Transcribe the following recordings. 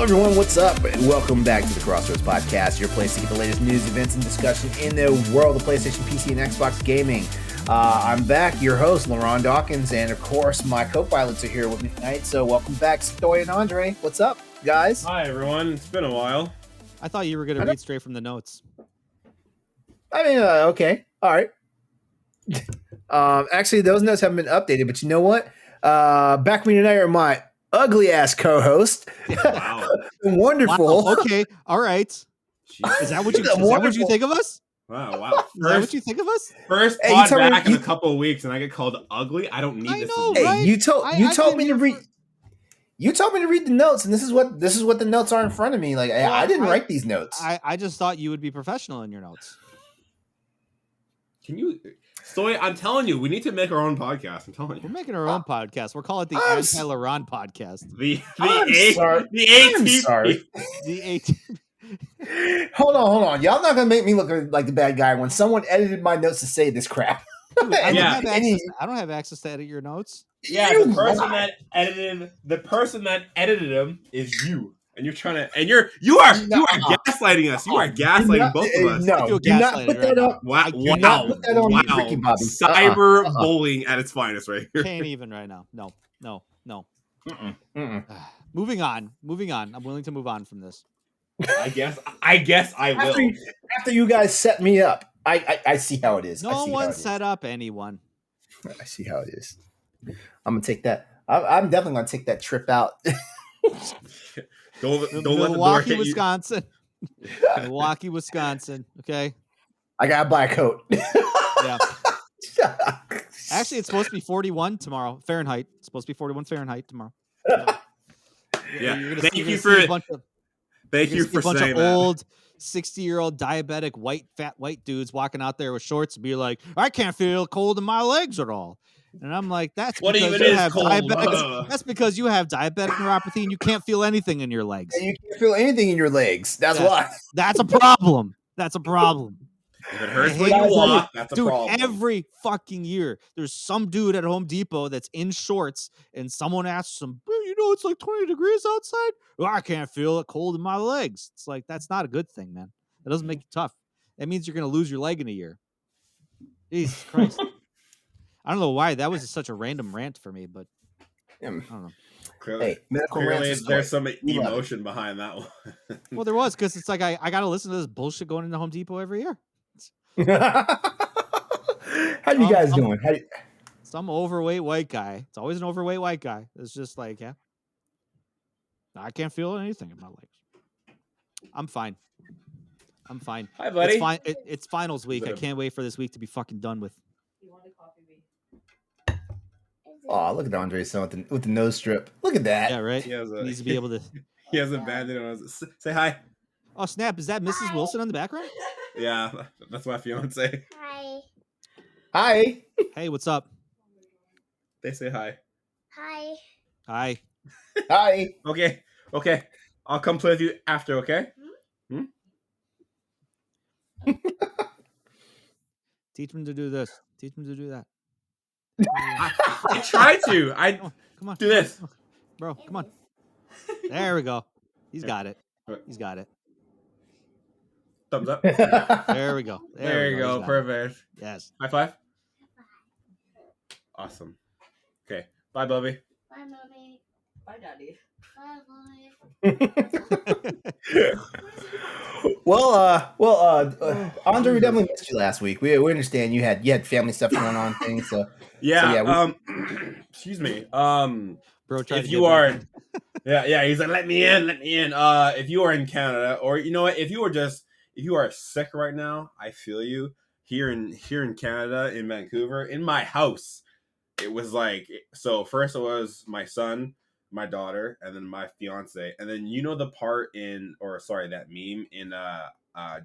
everyone, what's up? And welcome back to the Crossroads Podcast, your place to get the latest news, events, and discussion in the world of PlayStation, PC, and Xbox gaming. I'm back, your host, LeRon Dawkins, and of course, my co-pilots are here with me tonight. So welcome back, Stoy and Andre. What's up, guys? Hi, everyone. It's been a while. I thought you were going to read straight from the notes. I mean, okay. All right. Actually, those notes haven't been updated, but you know what? Back with me tonight are my ugly-ass co-host. Wow. Wonderful. Wow. Okay. All right. Jeez. Is that what you think of us? Wow. Is that what you think of us? First Hey, pod back in a couple of weeks, and I get called ugly. I don't need I this. know, Hey, right? you told me to read. for- You told me to read the notes, and this is what the notes are in front of me. Like I didn't write these notes. I just thought you would be professional in your notes. Can you? Stoy, I'm telling you, we need to make our own podcast. I'm telling We're you. making our own podcast. We'll call it the I'm Anti-LeRon Podcast. I'm sorry. The I'm ATP. sorry. The Hold on. Y'all not gonna make me look like the bad guy when someone edited my notes to say this crap. Dude, I Yeah. don't have access to edit your notes. Yeah, You the person lied. that edited him is you. And you're trying to, and you are gaslighting us. You are gaslighting both of us. No, feel do not gaslighted put right that now. up. Wow! do not put that on me, Ricky Bobby. Cyber bullying at its finest, right here. Can't even right now. No. Mm-mm. Moving on. I'm willing to move on from this. I guess I will. After you guys set me up, I see how it is. I No see how one it is. set up anyone. I see how it is. I'm gonna take that. I'm definitely gonna take that trip out. Don't let the door Milwaukee, hit Wisconsin. Milwaukee, Wisconsin. Okay. I gotta buy a coat. Yeah. Actually, it's supposed to be 41 tomorrow. Fahrenheit. It's supposed to be 41 Fahrenheit tomorrow. Yeah. You're gonna Thank see- you you're for gonna see a bunch of- thank you're you gonna see for a bunch saying of that. old 60-year-old diabetic fat white dudes walking out there with shorts and be like, I can't feel cold in my legs at all. And I'm like, that's What because even you is have cold? diabetic. That's because you have diabetic neuropathy and you can't feel anything in your legs. And you can't feel anything in your legs. That's why. That's a problem. That's a problem. If it hurts I when hate you it. walk, that's a Dude, problem. every fucking year, there's some dude at Home Depot that's in shorts, and someone asks him, it's like 20 degrees outside. Well, I can't feel it cold in my legs. It's like, that's not a good thing, man. That doesn't make you tough. That means you're going to lose your leg in a year. Jesus Christ. I don't know why that was such a random rant for me, but I don't know. Hey, medical Clearly, rants is there's some We love it. emotion behind that one. Well, there was, because it's like I got to listen to this bullshit going into Home Depot every year. How you guys doing? Some overweight white guy. It's always an overweight white guy. It's just like, yeah, I can't feel anything in my legs. I'm fine. Hi, buddy. It's fine. It's finals week. I can't wait for this week to be fucking done with. You want to copy me? Oh, look at Andre's son with the nose strip. Look at that. Yeah, right. He has a, He needs to be able to. he has a bandit on his. Say hi. Oh snap! Is that Mrs. Wilson on the background? Yeah, that's my fiance. Hi. Hi. Hey, what's up? They say hi. Hi. Hi. Hi. Okay. I'll come play with you after. Okay. Teach him to do this. Teach him to do that. I try to. Come on. Do this. Bro, come on. There we go. He's got it. He's got it. Thumbs up. There we go. There you go. He's got it. Perfect. Yes. High five. Awesome. Okay. Bye, Bubby. Bye, mommy. Bye, Daddy. Bye, mommy. Andre, we definitely missed you last week. We understand you had family stuff going on, things. So Yeah. Excuse me. Bro, tried If to you get are, back in. yeah, he's like, let me in. If you are in Canada, or you know what, if you are sick right now, I feel you. Here in Canada, in Vancouver, in my house, it was like, so first it was my son, my daughter, and then my fiance, and then the part that meme in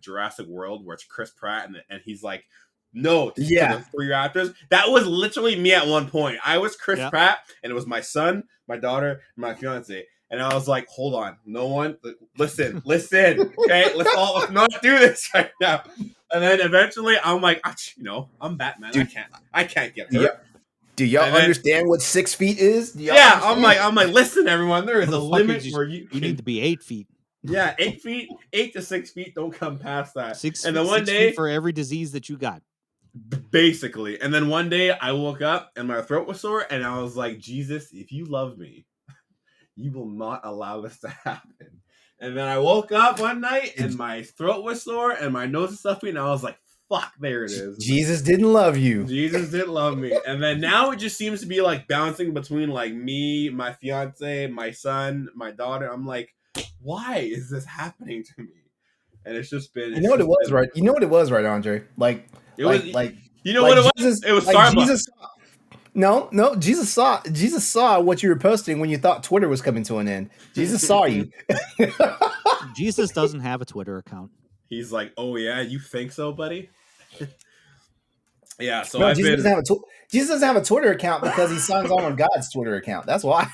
Jurassic World where it's Chris Pratt and he's like, no, to the three raptors. That was literally me at one point. I was Chris Pratt, and it was my son, my daughter, and my fiance. And I was like, hold on, no one, listen, okay? Let's not do this right now. And then eventually I'm like, I'm Batman. Dude. I can't get hurt. Do y'all And then- understand what 6 feet is? Do y'all Yeah, understand? I'm like, listen, everyone, there is a Motherfucker, limit you- where you You need to be 8 feet. yeah, 8 feet, 8 to 6 feet. Don't come past that. Six and feet, then one 6 day, feet for every disease that you got. basically, and then one day I woke up and my throat was sore, and I was like, Jesus, if you love me, you will not allow this to happen. And then I woke up one night and my throat was sore and my nose was stuffy, and I was like, fuck, there it is. Jesus didn't love you. Jesus didn't love me. And then now it just seems to be like bouncing between like me, my fiance, my son, my daughter. I'm like, why is this happening to me? And it's just been. You know what it was, right? You know what it was, right, Andre? Like, It was like you know like what it was? Jesus, It was like Starbucks. Jesus. No, Jesus saw what you were posting when you thought Twitter was coming to an end. Jesus saw you. Jesus doesn't have a Twitter account. He's like, oh yeah, you think so, buddy? Yeah. So No, I've Jesus been. doesn't have a Jesus doesn't have a Twitter account because he signs on God's Twitter account. That's why.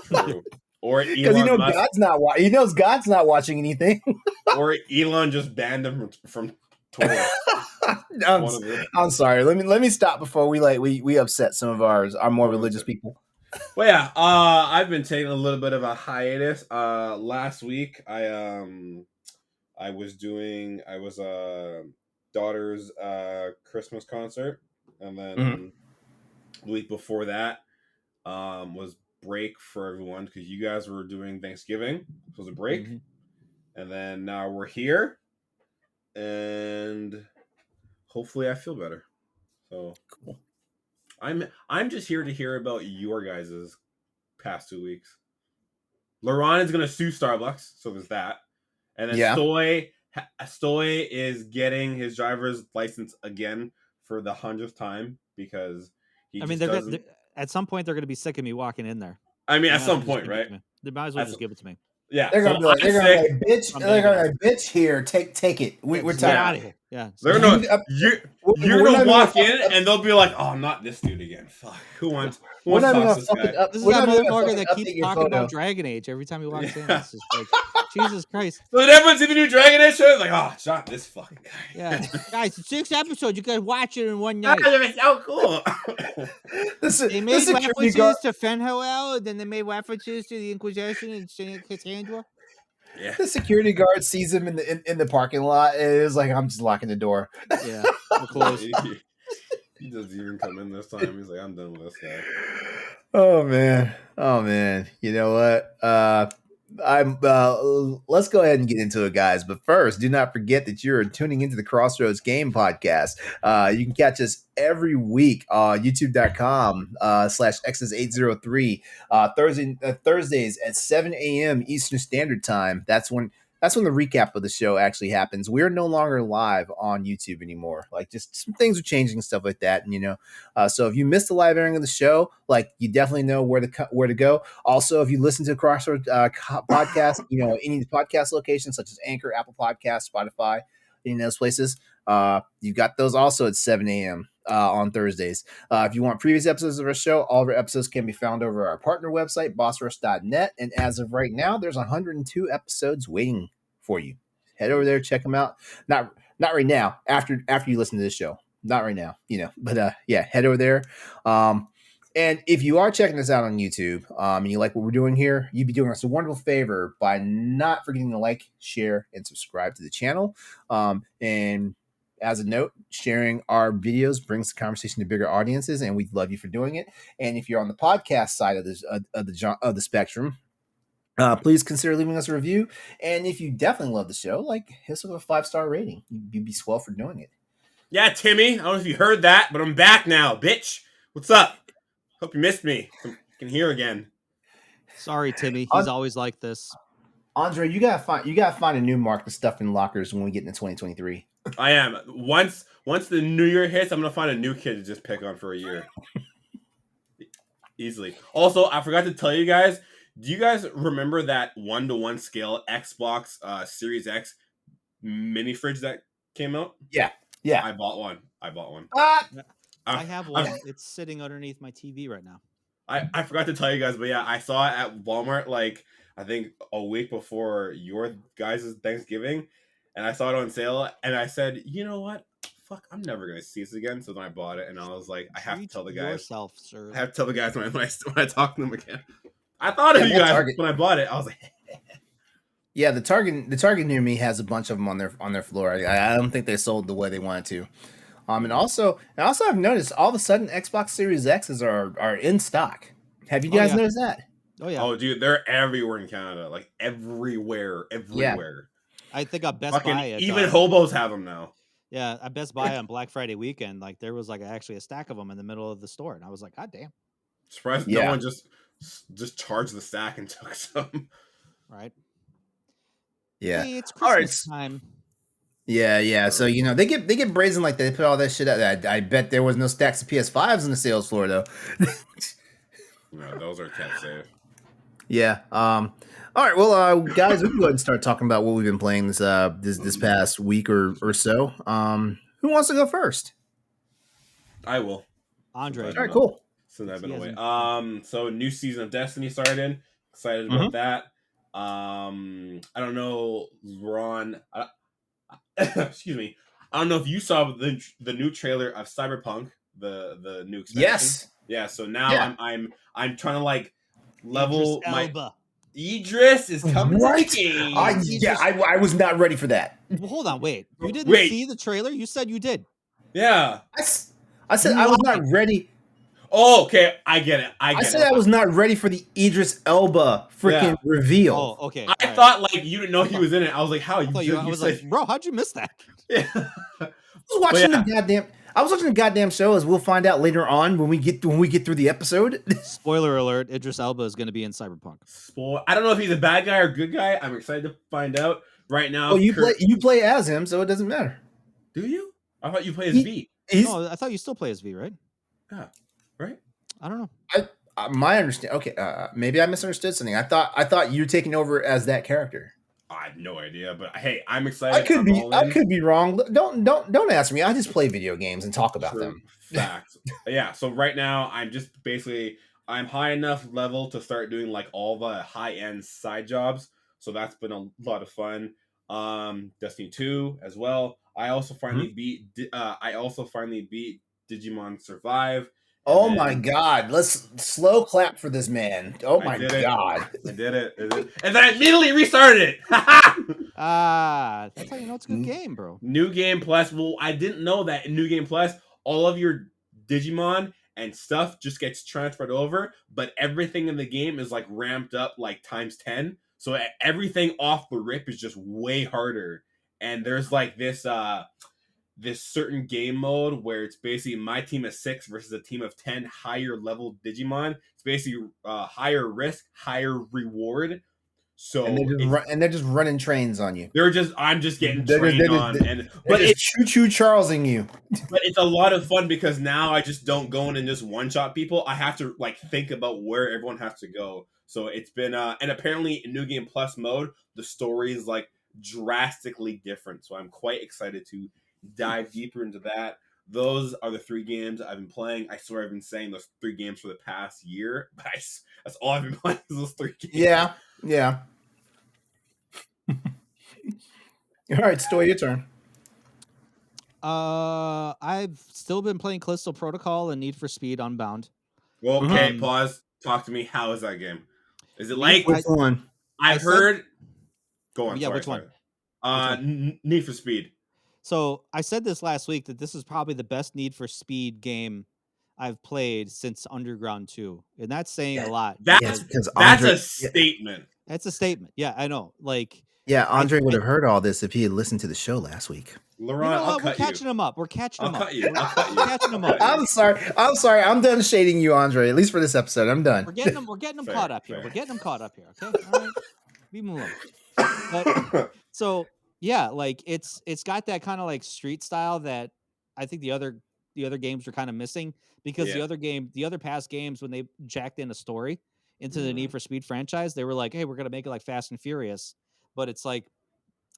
True. Or Because Elon Musk. He knows God's not watching anything. Or Elon just banned him from Twitter. I'm sorry. Let me stop before we upset some of our more religious people. Well, yeah, I've been taking a little bit of a hiatus. Last week I was daughter's Christmas concert, and then the week before that was break for everyone because you guys were doing Thanksgiving. It was a break, and then now we're here, and hopefully I feel better. So cool. I'm just here to hear about your guys' past 2 weeks. LeRon is gonna sue Starbucks, so there's that. And then Stoy is getting his driver's license again for the 100th time because they're at some point they're gonna be sick of me walking in there. I mean, at some point, right? They might as well just give it to me. Yeah, they're gonna be like, bitch. They're gonna be like, bitch, here, take it. We're tired. Out of here. Yeah, they're you're gonna walk in and they'll be like, oh, not this dude again. Fuck, who wants to talk to this guy? This is that motherfucker that keeps talking about Dragon Age every time he walks in. It's just like, Jesus Christ. So then everyone's in the new Dragon Age show. It's like, oh, shot this fucking guy. Yeah, guys, it's 6 episodes. You guys watch it in one night. It's so cool. They made references to Fenhoel, then they made references to the Inquisition and Saint Cassandra. Yeah. The security guard sees him in the parking lot and is like, I'm just locking the door. Yeah, we're close. He doesn't even come in this time. He's like, I'm done with this guy. Oh man. You know what? Let's go ahead and get into it, guys. But first, do not forget that you're tuning into the Crossroads Game Podcast. You can catch us every week on youtube.com/xs803 Thursdays at 7 a.m. Eastern Standard Time. That's when the recap of the show actually happens. We're no longer live on YouTube anymore. Like, just some things are changing and stuff like that. And, so if you missed the live airing of the show, like, you definitely know where to go. Also, if you listen to Crossroads podcast, any of the podcast locations such as Anchor, Apple Podcasts, Spotify, any of those places, you got those also at 7 a.m. On Thursdays. If you want previous episodes of our show, all of our episodes can be found over our partner website, bossrush.net. And as of right now, there's 102 episodes waiting for you. Head over there, check them out. Not right now, after you listen to this show. Not right now, but yeah, head over there. And if you are checking us out on YouTube and you like what we're doing here, you'd be doing us a wonderful favor by not forgetting to like, share, and subscribe to the channel. And as a note, sharing our videos brings the conversation to bigger audiences, and we'd love you for doing it. And if you're on the podcast side of the spectrum, please consider leaving us a review. And if you definitely love the show, hit us with a 5-star rating. You'd be swell for doing it. Yeah, Timmy. I don't know if you heard that, but I'm back now, bitch. What's up? Hope you missed me. I can hear again. Sorry, Timmy. He's always like this. Andre, you gotta find a new mark to stuff in lockers when we get into 2023. I am. Once the new year hits, I'm gonna find a new kid to just pick on for a year. Easily. Also, I forgot to tell you guys. Do you guys remember that 1-to-1 scale Xbox Series X mini fridge that came out? Yeah. I bought one. I have one. It's sitting underneath my TV right now. I forgot to tell you guys, but yeah, I saw it at Walmart I think a week before your guys' Thanksgiving, and I saw it on sale, and I said, you know what? fuck, I'm never gonna see this again. So then I bought it, and I was like, I have to Treat tell the guys. yourself, sir. I have to tell the guys when I talk to them again. I thought of Yeah, you my guys Target- when I bought it. I was like, Yeah, the Target near me has a bunch of them on their floor. I don't think they sold the way they wanted to. And also I've noticed all of a sudden Xbox Series X's are in stock. Have you Oh, guys yeah. noticed that? Oh yeah. oh, dude, they're everywhere in Canada, like everywhere. I think at Best Fucking Buy, at, even hobos have them now. yeah, at Best Buy on Black Friday weekend, like there was like actually a stack of them in the middle of the store, and I was like, God damn, Surprised Yeah. no one just charged the stack and took some. right? Yeah. Hey, it's All right. Christmas time. Yeah. So they get brazen like they put all that shit out. I bet there was no stacks of PS5s on the sales floor though. No, those are kept safe. Yeah. All right. Well, guys, we can go ahead and start talking about what we've been playing this past week or so. Who wants to go first? I will. Andre. All All right. Cool. Since I've been He away. hasn't- So new season of Destiny started. Excited about that. I don't know, Ron. Excuse me. I don't know if you saw the new trailer of Cyberpunk, the new expansion. Yes. Yeah. So now Yeah. I'm trying to like level Idris my Elba. Idris is coming Right? to the game. I was not ready for that. Well, hold on, wait. You didn't Wait. see the trailer? You said you did. Yeah. I said I was not ready. Oh, okay. I get it. I said I was not ready for the Idris Elba freaking reveal. Oh, okay. I all right. thought like you didn't know he was in it. I was like, how? I thought you, I was like, bro, how'd you miss that? yeah. I was watching yeah. I was watching the goddamn show, as we'll find out later on when we get through the episode. Spoiler alert: Idris Elba is going to be in Cyberpunk. I don't know if he's a bad guy or good guy. I'm excited to find out. Right now, Well, you play as him, so it doesn't matter. Do you? I thought you play as V. No, I thought you still play as V, right? Yeah. Right. I don't know. My understanding. Okay, maybe I misunderstood something. I thought you were taking over as that character. I have no idea, but hey, I'm excited. I could be wrong. Don't ask me. I just play video games and talk about them. Facts. Yeah. So right now, I'm high enough level to start doing like all the high end side jobs. So that's been a lot of fun. Destiny 2 as well. I also finally beat Digimon Survive. Oh my god! Let's slow clap for this man. Oh my god! I did it. And then I immediately restarted it. That's how you know it's a good game, bro. New Game Plus. Well, I didn't know that in New Game Plus, all of your Digimon and stuff just gets transferred over, but everything in the game is like ramped up like times 10. So everything off the rip is just way harder. And there's like this certain game mode where it's basically my team of 6 versus a team of 10 higher level Digimon. It's basically higher risk, higher reward. So and they're just running trains on you. I'm just getting trained on, but it's choo Charlesing you. But it's a lot of fun because now I just don't go in and just one shot people. I have to like think about where everyone has to go. So it's been and apparently in New Game Plus mode, the story is like drastically different. So I'm quite excited to dive deeper into that. Those are the 3 games I've been playing. I swear I've been saying those 3 games for the past year, but that's all I've been playing is those 3 games. Yeah. All right, Stoy, your turn. I've still been playing Callisto Protocol and Need for Speed Unbound. Well, okay, pause. Talk to me. How is that game? Is it like which one? I've heard? Go on. Yeah, sorry, which one? Need for Speed. So I said this last week that this is probably the best Need for Speed game I've played since Underground 2, and that's saying a lot. That's a statement. That's a statement. Yeah, I know. Like, yeah, Andre would have heard all this if he had listened to the show last week. LeRon, we're catching him up. We're catching him up. I'll cut you. We're catching him up. I'm sorry. I'm done shading you, Andre. At least for this episode, I'm done. We're getting him Fair, caught up here. fair. We're getting him caught up here. Okay, all right. Leave him alone. But, so yeah, like it's got that kind of like street style that I think the other games were kind of missing, because the other past games, when they jacked in a story into the Need for Speed franchise, they were like, hey, we're gonna make it like Fast and Furious, but it's like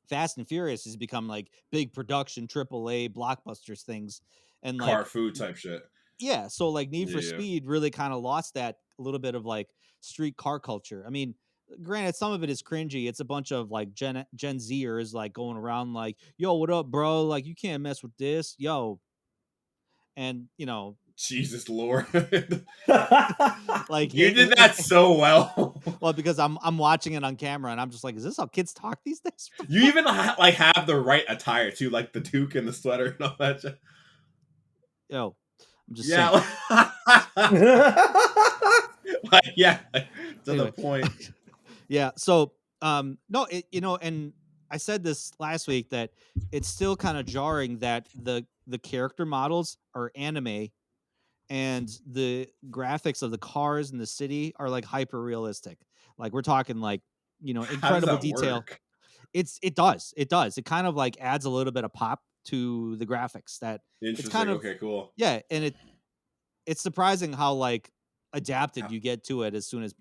Fast and Furious has become like big production AAA blockbusters things, and like car food type shit. Yeah, so like Need for Speed really kind of lost that little bit of like street car culture. I mean, granted, some of it is cringy. It's a bunch of like Gen Zers like going around like, "Yo, what up, bro? Like, you can't mess with this, yo." And Jesus Lord. like You did that so well. well, because I'm watching it on camera and I'm just like, is this how kids talk these days? You even like have the right attire too, like the toque and the sweater and all that shit. Yo, I'm just Yeah. saying. Yeah, to Anyway. the point. Yeah. So, no, and I said this last week that it's still kind of jarring that the character models are anime and the graphics of the cars in the city are like hyper realistic. Like we're talking like, How does incredible that detail. work? It does. It kind of like adds a little bit of pop to the graphics that Interesting. it's kind of, okay, cool. yeah. And it's surprising how like adapted you get to it as soon as,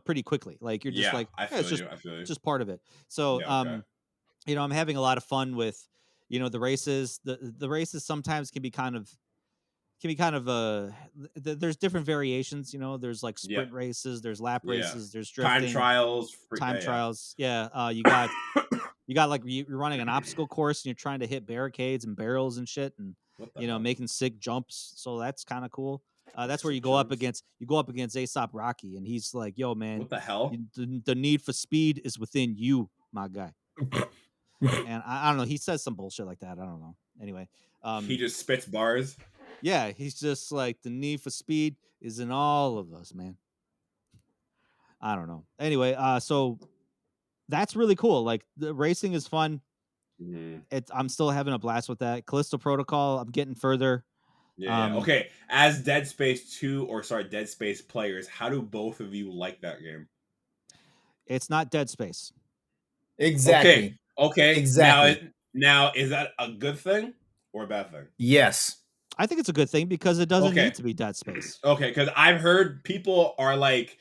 pretty quickly. Like you're just like, I feel you. I feel you. it's just part of it. So, Yeah, okay. I'm having a lot of fun with, the races. The races sometimes can be kind of there's different variations. There's like sprint races, there's lap races, there's drifting, time trials. trials. Yeah, you got like you're running an obstacle course and you're trying to hit barricades and barrels and shit, and What the hell? making sick jumps. So that's kind of cool. That's where you Sick go up jumps. against Aesop Rocky, and he's like, "Yo, man, What the hell? the need for speed is within you, my guy." And I don't know. He says some bullshit like that. I don't know. Anyway, He just spits bars. yeah, he's just like, the need for speed is in all of us, man. I don't know. Anyway, so that's really cool. Like the racing is fun. I'm still having a blast with that. Callisto Protocol, I'm getting further. Yeah. Okay. As Dead Space Dead Space players, how do both of you like that game? It's not Dead Space. Exactly. Okay. Exactly. Now is that a good thing or a bad thing? Yes. I think it's a good thing because it doesn't need to be Dead Space. Okay, because I've heard people are like,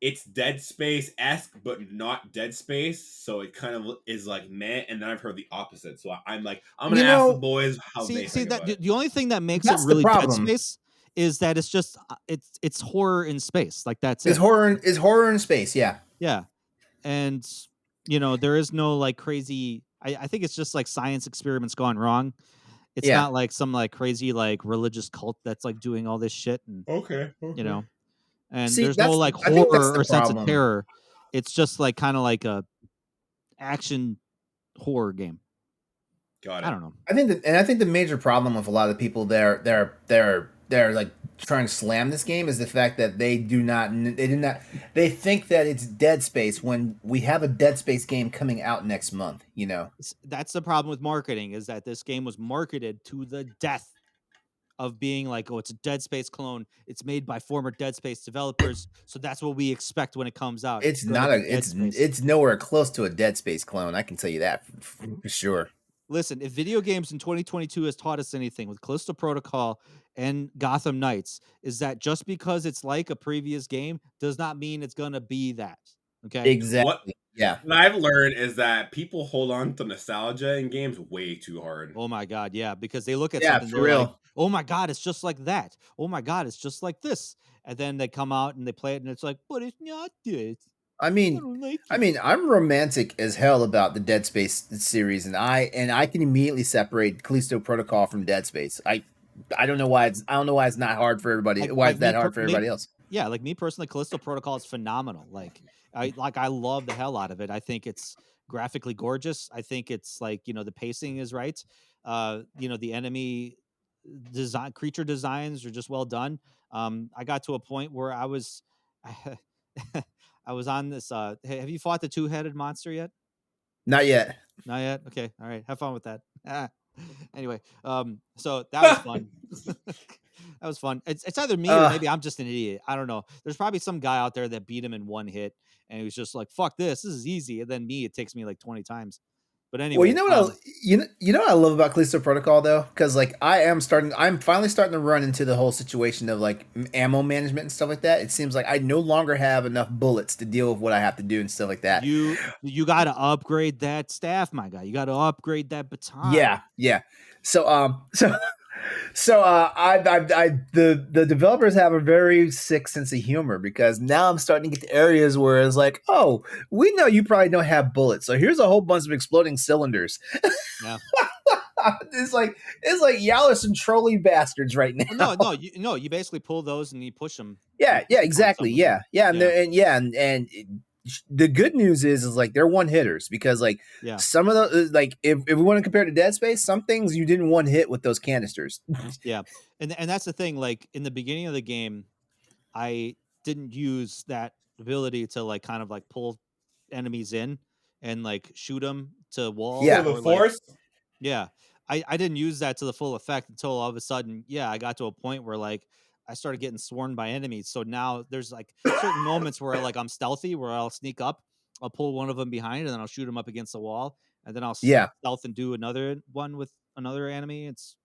it's Dead Space-esque, but not Dead Space, so it kind of is like meh. And then I've heard the opposite, so I'm like, I'm gonna ask the boys how they think about it. The only thing that makes it really Dead Space is that it's just it's horror in space. Like that's it. Is horror in space? Yeah. Yeah, and there is no like crazy. I think it's just like science experiments gone wrong. It's not like some like crazy like religious cult that's like doing all this shit and and there's no like horror or sense of terror. It's just like kind of like a action horror game. Got it. I don't know. I think the major problem with a lot of the people they're like trying to slam this game is the fact that they think that it's Dead Space when we have a Dead Space game coming out next month. That's the problem with marketing, is that this game was marketed to the death of being like, oh, it's a Dead Space clone. It's made by former Dead Space developers, so that's what we expect when it comes out. It's nowhere close to a Dead Space clone. I can tell you that for sure. Listen, if video games in 2022 has taught us anything with Callisto Protocol and Gotham Knights, is that just because it's like a previous game does not mean it's gonna be that. Okay. Exactly. What I've learned is that people hold on to nostalgia in games way too hard. Oh my god, yeah, because they look at something, they're like, oh my god, it's just like that. Oh my god, it's just like this. And then they come out and they play it and it's like, but it's not this. I mean, I'm romantic as hell about the Dead Space series, and I can immediately separate Callisto Protocol from Dead Space. I don't know why it's not hard for everybody. Why it's that hard for everybody else? Yeah, like me personally, Callisto Protocol is phenomenal. I love the hell out of it. I think it's graphically gorgeous. I think it's like, the pacing is right. The enemy creature designs are just well done. I got to a point where I was I was on this have you fought the two-headed monster yet? Not yet. Not yet? Okay. All right. Have fun with that. Anyway, so that was fun. That was fun. It's either me or maybe I'm just an idiot. I don't know. There's probably some guy out there that beat him in one hit and he was just like, fuck this is easy. And then me, it takes me like 20 times. But anyway, well, you know what I love about Callisto Protocol though, because like I'm finally starting to run into the whole situation of like ammo management and stuff like that. It seems like I no longer have enough bullets to deal with what I have to do and stuff like that. You got to upgrade that staff, my guy. You got to upgrade that baton. Yeah. So So the developers have a very sick sense of humor because now I'm starting to get to areas where it's like, oh, we know you probably don't have bullets, so here's a whole bunch of exploding cylinders. Yeah. it's like y'all are some trolly bastards right now. Well, no, you basically pull those and you push them. Yeah, exactly. Somewhere. Yeah, Yeah. and the good news is like they're one hitters because like Yeah. some of the like if we want to compare to Dead Space, some things you didn't one hit with those canisters. Yeah. And that's the thing. Like in the beginning of the game, I didn't use that ability to like kind of like pull enemies in and like shoot them to walls. Yeah. For the Or like, force. yeah, I didn't use that to the full effect until all of a sudden, yeah, I got to a point where like I started getting swarmed by enemies. So now there's like certain moments where like I'm stealthy, where I'll sneak up, I'll pull one of them behind, and then I'll shoot him up against the wall, and then I'll Yeah. stealth and do another one with another enemy. It's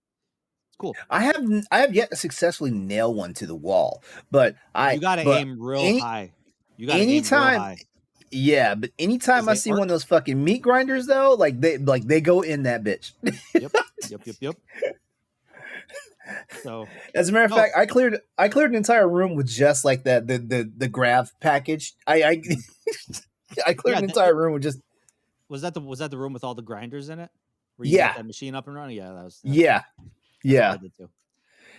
cool. I have yet to successfully nail one to the wall, but You got to aim real high. You got to aim real high. Yeah, but anytime I see one of those fucking meat grinders though, like they go in that bitch. Yep. So as a matter of fact, I cleared an entire room with just like that the grav package. I cleared an entire room with just. Was that the room with all the grinders in it? Where you got that machine up and running? Yeah, that was. Yeah. I did too.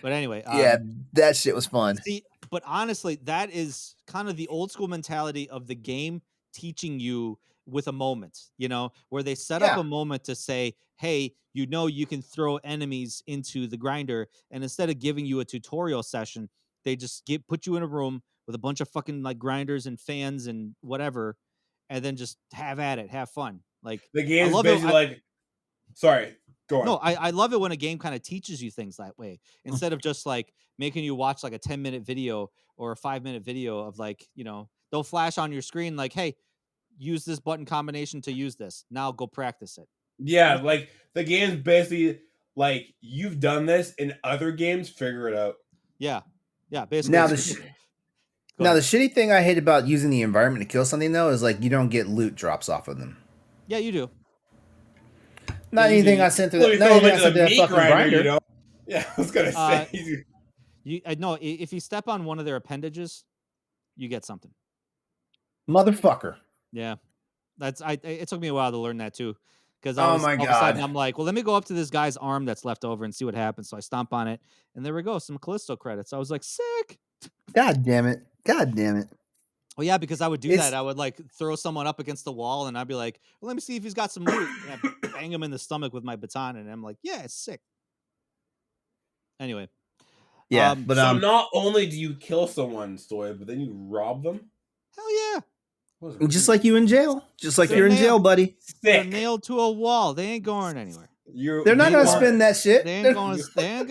But anyway, yeah, that shit was fun. See, but honestly, that is kind of the old school mentality of the game teaching you with a moment, you know, where they set up a moment to say, hey, you know, you can throw enemies into the grinder. And instead of giving you a tutorial session, they just put you in a room with a bunch of fucking like grinders and fans and whatever, and then just have at it, have fun. Like the game's basically like, sorry, go on. No, I love it when a game kind of teaches you things that way instead of just like making you watch like a 10-minute video or a 5-minute video of like, you know, they'll flash on your screen like, hey, use this button combination to use this. Now go practice it. Yeah, like the game's basically like, you've done this in other games, figure it out. Yeah. Basically. Now the shitty thing I hate about using the environment to kill something though is like you don't get loot drops off of them. Yeah, you do. Not anything I sent to that fucking grinder. You know? Yeah, I was gonna say. No, if you step on one of their appendages, you get something. Motherfucker. Yeah, it took me a while to learn that too, because all of a sudden I'm like, well, let me go up to this guy's arm that's left over and see what happens. So I stomp on it, and there we go, some Callisto credits. I was like, sick. God damn it. Well, yeah, because I would do that. I would like throw someone up against the wall, and I'd be like, well, let me see if he's got some loot. And I'd bang him in the stomach with my baton, and I'm like, yeah, it's sick. Anyway. Yeah, but so not only do you kill someone, Stoy, but then you rob them? Hell yeah. Just like you in jail. Just like you're in jail, buddy. They're nailed to a wall. They ain't going anywhere. They're not going to spend that shit. They ain't going to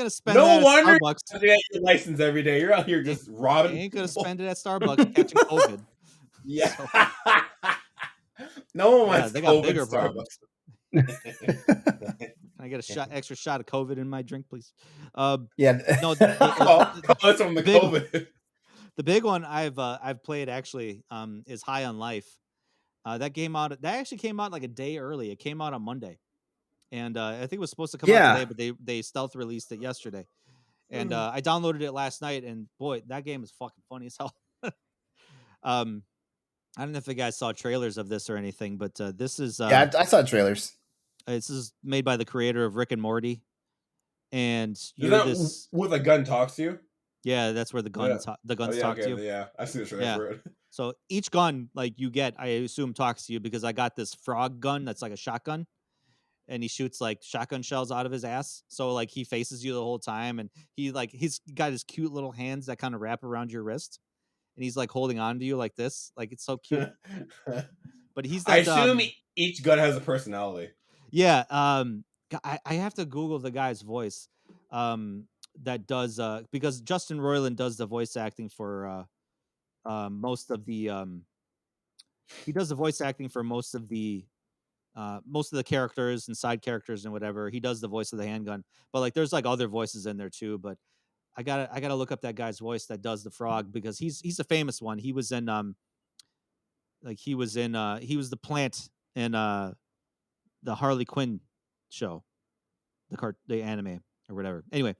spend no that at wonder Starbucks. You get your license every day. You're out here just robbing. They ain't going to spend it at Starbucks catching COVID. Yeah. So. No one wants they got bigger Starbucks. Can I get a extra shot of COVID in my drink, please? Yeah. No, that's from the COVID. The big one I've played actually is High on Life. That actually came out like a day early. It came out on Monday, and I think it was supposed to come out today, but they stealth released it yesterday. And I downloaded it last night, and boy, that game is fucking funny as hell. I don't know if you guys saw trailers of this or anything, but this is I saw trailers. This is made by the creator of Rick and Morty, and this with a gun talks to you. Yeah, that's where the guns talk to you. Yeah, I see the trailer for it. So each gun like you get, I assume, talks to you because I got this frog gun that's like a shotgun, and he shoots like shotgun shells out of his ass. So like he faces you the whole time, and he's got his cute little hands that kind of wrap around your wrist, and he's like holding on to you like this, like it's so cute. But he's that, I assume each gun has a personality. Yeah, I have to Google the guy's voice that does because Justin Roiland does the voice acting for most of the he does the voice acting for most of the characters and side characters and whatever. He does the voice of the handgun, but like there's like other voices in there too. But I gotta look up that guy's voice that does the frog because he's a famous one. He was in he was the plant in the Harley Quinn show, the anime or whatever. Anyway,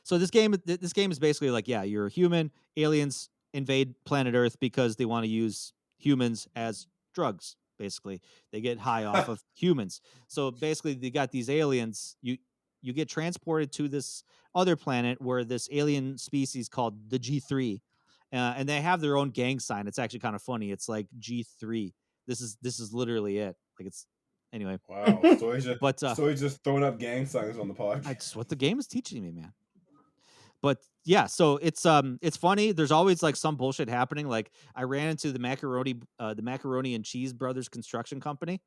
so this game is basically like, yeah, you're a human, aliens invade planet Earth because they want to use humans as drugs. Basically, they get high off of humans. So basically, they got these aliens. You get transported to this other planet where this alien species called the G3, and they have their own gang sign. It's actually kind of funny. It's like G3. This is literally it. Like it's anyway. Wow, But Stoy's just throwing up gang signs on the podcast. it's what the game is teaching me, man. But yeah, so it's funny. There's always like some bullshit happening. Like I ran into the macaroni and cheese brothers construction company.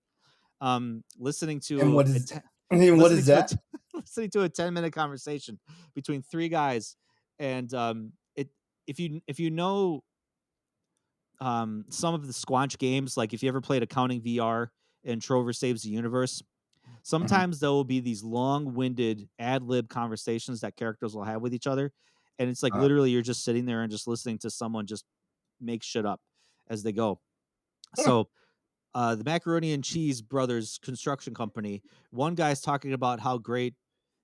Listening to And what a is te- what is listening that? to listening to a 10-minute conversation between three guys, and it if you know some of the Squanch games, like if you ever played Accounting VR and Trover Saves the Universe, sometimes there will be these long-winded ad-lib conversations that characters will have with each other, and it's like literally you're just sitting there and just listening to someone just make shit up as they go. So the Macaroni and Cheese Brothers Construction Company, one guy's talking about how great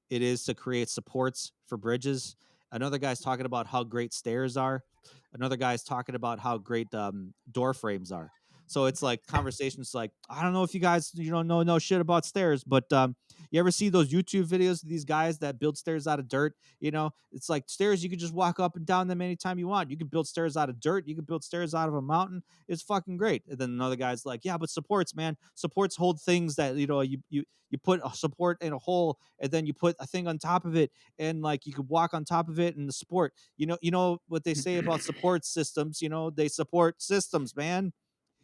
it is to create supports for bridges. Another guy's talking about how great stairs are. Another guy's talking about how great door frames are. So it's like conversations like, I don't know if you guys know shit about stairs, but you ever see those YouTube videos of these guys that build stairs out of dirt? It's like stairs you can just walk up and down them anytime you want. You can build stairs out of dirt. You can build stairs out of a mountain. It's fucking great. And then another guy's like, yeah, but supports, man. Supports hold things that you put a support in a hole and then you put a thing on top of it and like you could walk on top of it and the support. You know what they say about support systems, they support systems, man.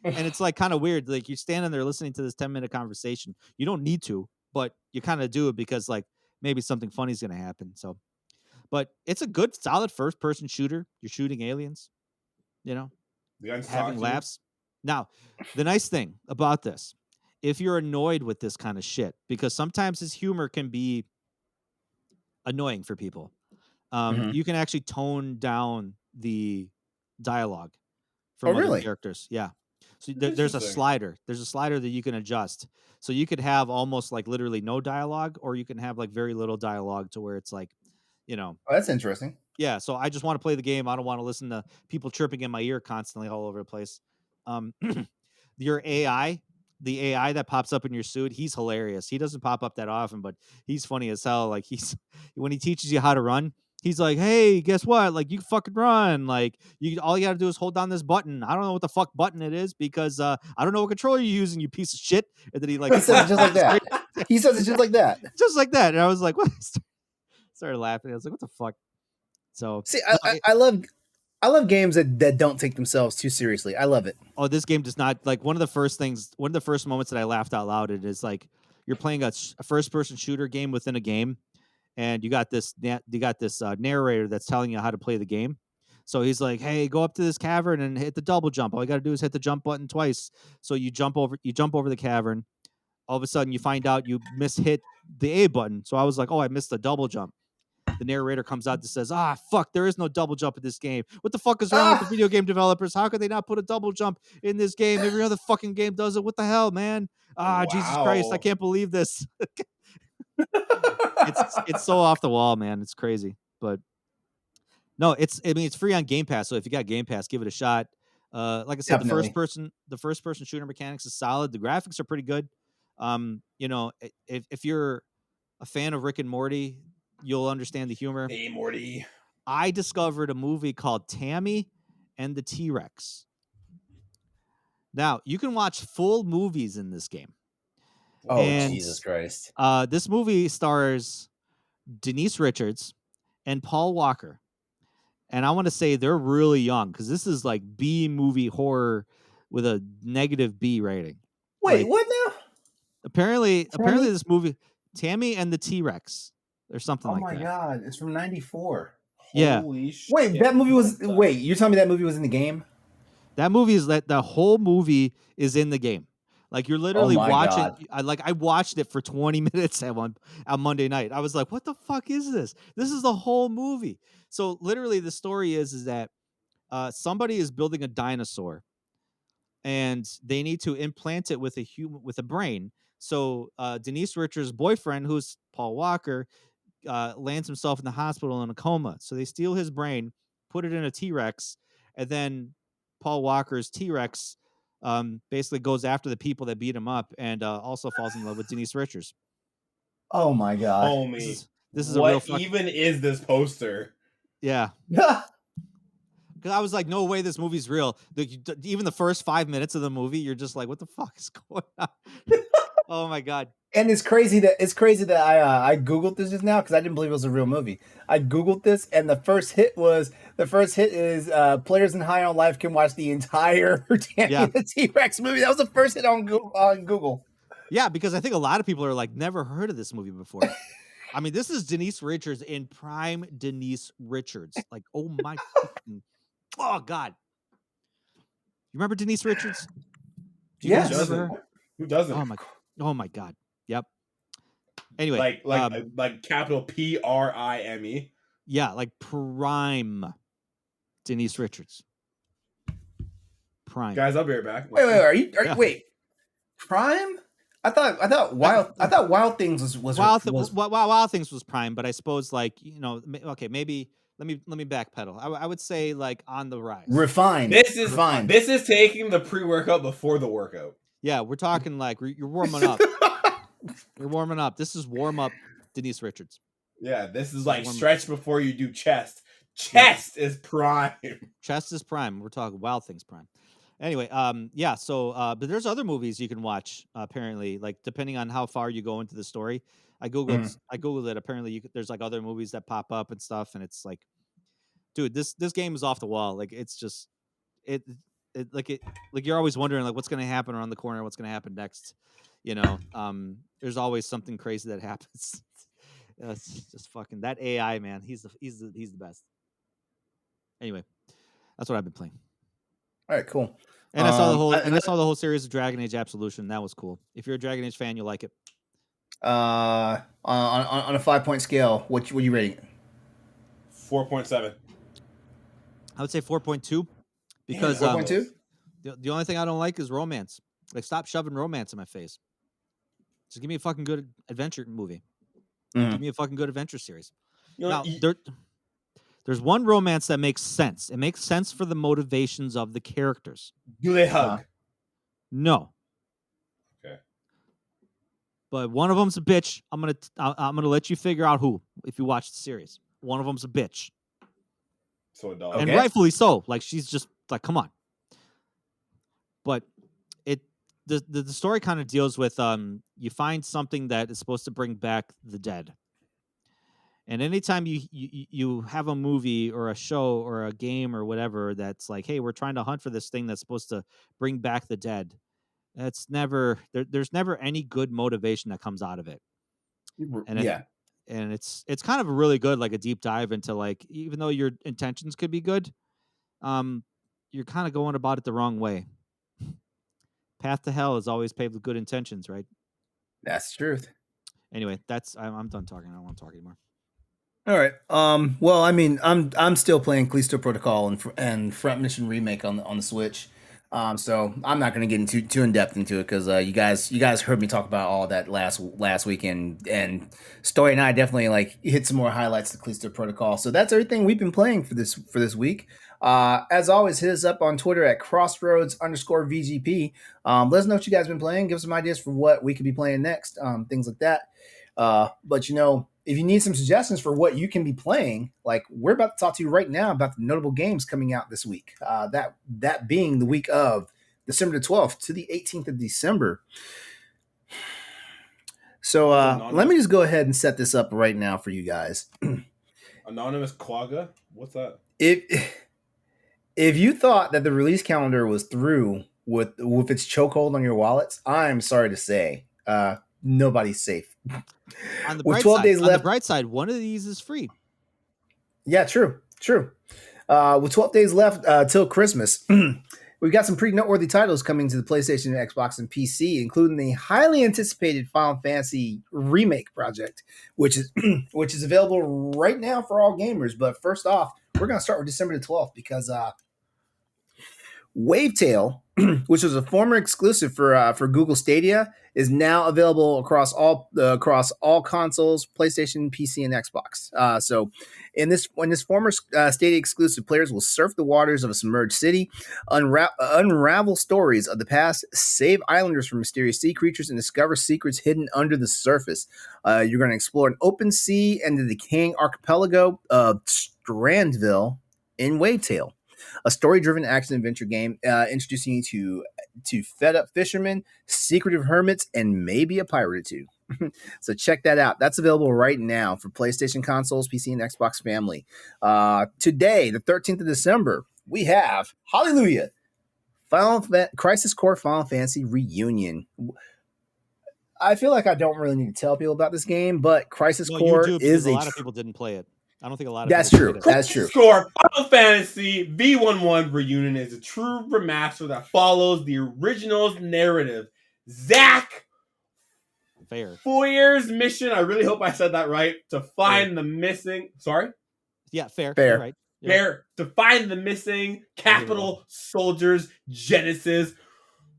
And it's like kind of weird. Like you're standing there listening to this 10-minute conversation. You don't need to, but you kind of do it because like maybe something funny is going to happen. So, but it's a good, solid first-person shooter. You're shooting aliens, The guys having talk to laughs. Now, the nice thing about this, if you're annoyed with this kind of shit, because sometimes his humor can be annoying for people, you can actually tone down the dialogue from other really? characters. Yeah. So That's there's a interesting. slider. There's a slider that you can adjust. So you could have almost like literally no dialogue, or you can have like very little dialogue to where it's like, Oh, that's interesting. yeah. So I just want to play the game. I don't want to listen to people chirping in my ear constantly all over the place. Your AI, the AI that pops up in your suit, he's hilarious. He doesn't pop up that often, but he's funny as hell. Like when he teaches you how to run, he's like, "Hey, guess what? Like you fucking run. Like all you got to do is hold down this button. I don't know what the fuck button it is because I don't know what controller you're using, you piece of shit." And then he like He says it just like that. He says it just like that. just like that. And I was like, "What?" Started laughing. I was like, "What the fuck?" So See, I love games that don't take themselves too seriously. I love it. oh, this game does not. Like one of the first moments that I laughed out loud at is like you're playing a first person shooter game within a game, and you got this narrator that's telling you how to play the game. So he's like, "Hey, go up to this cavern and hit the double jump. All you got to do is hit the jump button twice." So you jump over the cavern. All of a sudden, you find out you hit the A button. So I was like, "Oh, I missed the double jump." The narrator comes out and says, fuck, there is no double jump in this game. What the fuck is wrong with the video game developers? How could they not put a double jump in this game? Every other fucking game does it. What the hell, man? Jesus Christ, I Wow. can't believe this. It's so off the wall, man. It's crazy. But no, it's free on Game Pass. So if you got Game Pass, give it a shot. Like I said, Definitely. the first person shooter mechanics is solid. The graphics are pretty good. If you're a fan of Rick and Morty, you'll understand the humor. Hey, Morty. I discovered a movie called Tammy and the T-Rex. Now, you can watch full movies in this game. Oh, And, Jesus Christ. This movie stars Denise Richards and Paul Walker. And I want to say they're really young because this is like B movie horror with a negative B rating. Wait, Like, what now? Apparently this movie, Tammy and the T-Rex, or something like that. Oh my God, it's from '94. Yeah. Holy shit. Wait, that movie was. Wait, you're telling me that movie was in the game? That movie is the whole movie is in the game. Like you're literally my watching. God. I watched it for 20 minutes on Monday night. I was like, what the fuck is this? This is the whole movie. So literally the story is that somebody is building a dinosaur and they need to implant it with a brain. So Denise Richards' boyfriend, who's Paul Walker, lands himself in the hospital in a coma. So they steal his brain, put it in a T-Rex, and then Paul Walker's T-Rex basically goes after the people that beat him up, and also falls in love with Denise Richards. Oh my god. Homie, This is a real what even is this poster? Yeah. Because I was like, no way this movie's real. Even the first 5 minutes of the movie, you're just like, what the fuck is going on? Oh my god. And it's crazy that I googled this just now because I didn't believe it was a real movie. I googled this, and the first hit is players in High on Life can watch the entire T-Rex movie. That was the first hit on Google. Yeah, because I think a lot of people are like, never heard of this movie before. I mean, this is Denise Richards in prime Denise Richards. Like, oh my fucking, oh god. You remember Denise Richards? Yes. Who doesn't? Oh my god. Yep. Anyway, like capital PRIME. Yeah, like prime Denise Richards. Prime. Guys, I'll be right back. Wait, are you wait. Prime? I thought Wild Things was Wild Things was prime, but I suppose okay, maybe let me backpedal. I would say like on the rise. Refined. This is taking the pre-workout before the workout. Yeah, we're talking like you're warming up. You're warming up. This is warm up Denise Richards. Yeah, this is like stretch before you do chest. Chest is prime. Chest is prime. We're talking Wild Things prime. Anyway, but there's other movies you can watch, apparently, like depending on how far you go into the story. I Googled it. Apparently there's like other movies that pop up and stuff, and it's like, dude, this game is off the wall. Like it's just you're always wondering like what's gonna happen around the corner, what's gonna happen next. There's always something crazy that happens. It's just fucking that AI, man. He's the best. Anyway, that's what I've been playing. All right, cool. And I saw the whole series of Dragon Age Absolution. That was cool. If you're a Dragon Age fan, you'll like it. On a 5-point scale, what you rating? 4.7. I would say 4.2 because 4.2. The only thing I don't like is romance. Like, stop shoving romance in my face. Just give me a fucking good adventure movie. Give me a fucking good adventure series. There's one romance that makes sense. It makes sense for the motivations of the characters. Do they hug? No. Okay. But one of them's a bitch. I'm gonna let you figure out who if you watch the series. One of them's a bitch. So a dog. And rightfully so. Like, she's just like, come on. But the story kind of deals with you find something that is supposed to bring back the dead. And anytime you have a movie or a show or a game or whatever that's like, hey, we're trying to hunt for this thing that's supposed to bring back the dead, there's never any good motivation that comes out of it. And it's kind of a really good, like, a deep dive into, like, even though your intentions could be good, you're kind of going about it the wrong way. Path to hell is always paved with good intentions, right? That's the truth. Anyway, I'm done talking. I don't want to talk anymore. All right. Well, I mean, I'm still playing Callisto Protocol and Front Mission Remake on the Switch. So I'm not going to get too in depth into it because you guys heard me talk about all that last weekend, and Stoy and I definitely like hit some more highlights of Callisto Protocol. So that's everything we've been playing for this week. As always, hit us up on Twitter at crossroads_VGP. Let us know what you guys have been playing. Give us some ideas for what we could be playing next. Things like that. But if you need some suggestions for what you can be playing, like we're about to talk to you right now about the notable games coming out this week. That being the week of December the 12th to the 18th of December. So let me just go ahead and set this up right now for you guys. Anonymous Quagga? What's that? If you thought that the release calendar was through with its chokehold on your wallets, I'm sorry to say, nobody's safe. On the With bright 12 side, days left, on the bright side, one of these is free. Yeah, true. With 12 days left till Christmas, we've got some pretty noteworthy titles coming to the PlayStation, Xbox, and PC, including the highly anticipated Final Fantasy remake project, which is available right now for all gamers. But first off, we're going to start with December the 12th because Wavetail, which was a former exclusive for Google Stadia, is now available across all consoles, PlayStation, PC, and Xbox. So, in this former Stadia exclusive, players will surf the waters of a submerged city, unravel stories of the past, save islanders from mysterious sea creatures, and discover secrets hidden under the surface. You're going to explore an open sea and the decaying archipelago of Strandville in Wavetail, a story-driven action-adventure game introducing you to fed-up fishermen, secretive hermits, and maybe a pirate or two. So check that out. That's available right now for PlayStation consoles, PC, and Xbox family. Today, the 13th of December, we have, hallelujah, Crisis Core Final Fantasy Reunion. I feel like I don't really need to tell people about this game, but Crisis Core is a lot of people didn't play it. I don't think a lot of That's people true. played it. That's true. Score Final Fantasy V11 Reunion is a true remaster that follows the original's narrative. Zach Fair. Foyer's mission, I really hope I said that right, to find the missing... Sorry? Yeah, fair. Fair. You're right. Yeah. Fair. To find the missing Capital Soldiers Genesis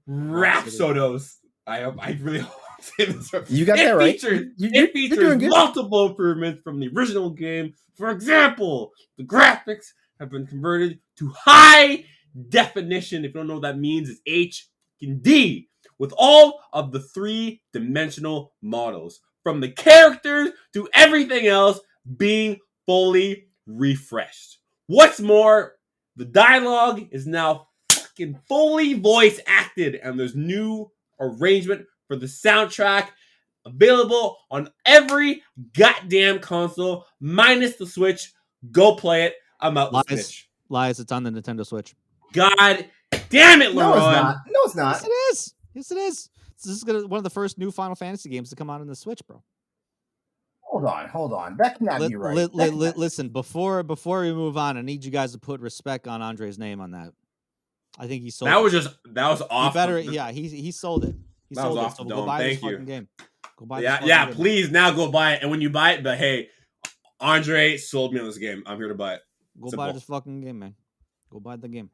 Rhapsodos. I really hope I'm saying this right. You got that right. It features multiple improvements from the original game. For example, the graphics have been converted to high definition. If you don't know what that means, it's HD, with all of the three-dimensional models, from the characters to everything else, being fully refreshed. What's more, the dialogue is now fucking fully voice acted, and there's new arrangement for the soundtrack available on every goddamn console, minus the Switch. Go play it. I'm out the Switch. Lies, it's on the Nintendo Switch. God damn it, LeRon. No, it's not. No, it's not. Yes, it is. Yes, it is. This is one of the first new Final Fantasy games to come out on the Switch, bro. Hold on. That cannot be right. Listen, before we move on, I need you guys to put respect on Andre's name on that. I think he sold it. That was off. He sold it. He that sold was it. off So the go dome. buy Thank this you. fucking game. Go buy Game. Please now go buy it. And when you buy it, but hey, Andre sold me on this game. I'm here to buy it. Go buy this fucking game, man. Go buy the game.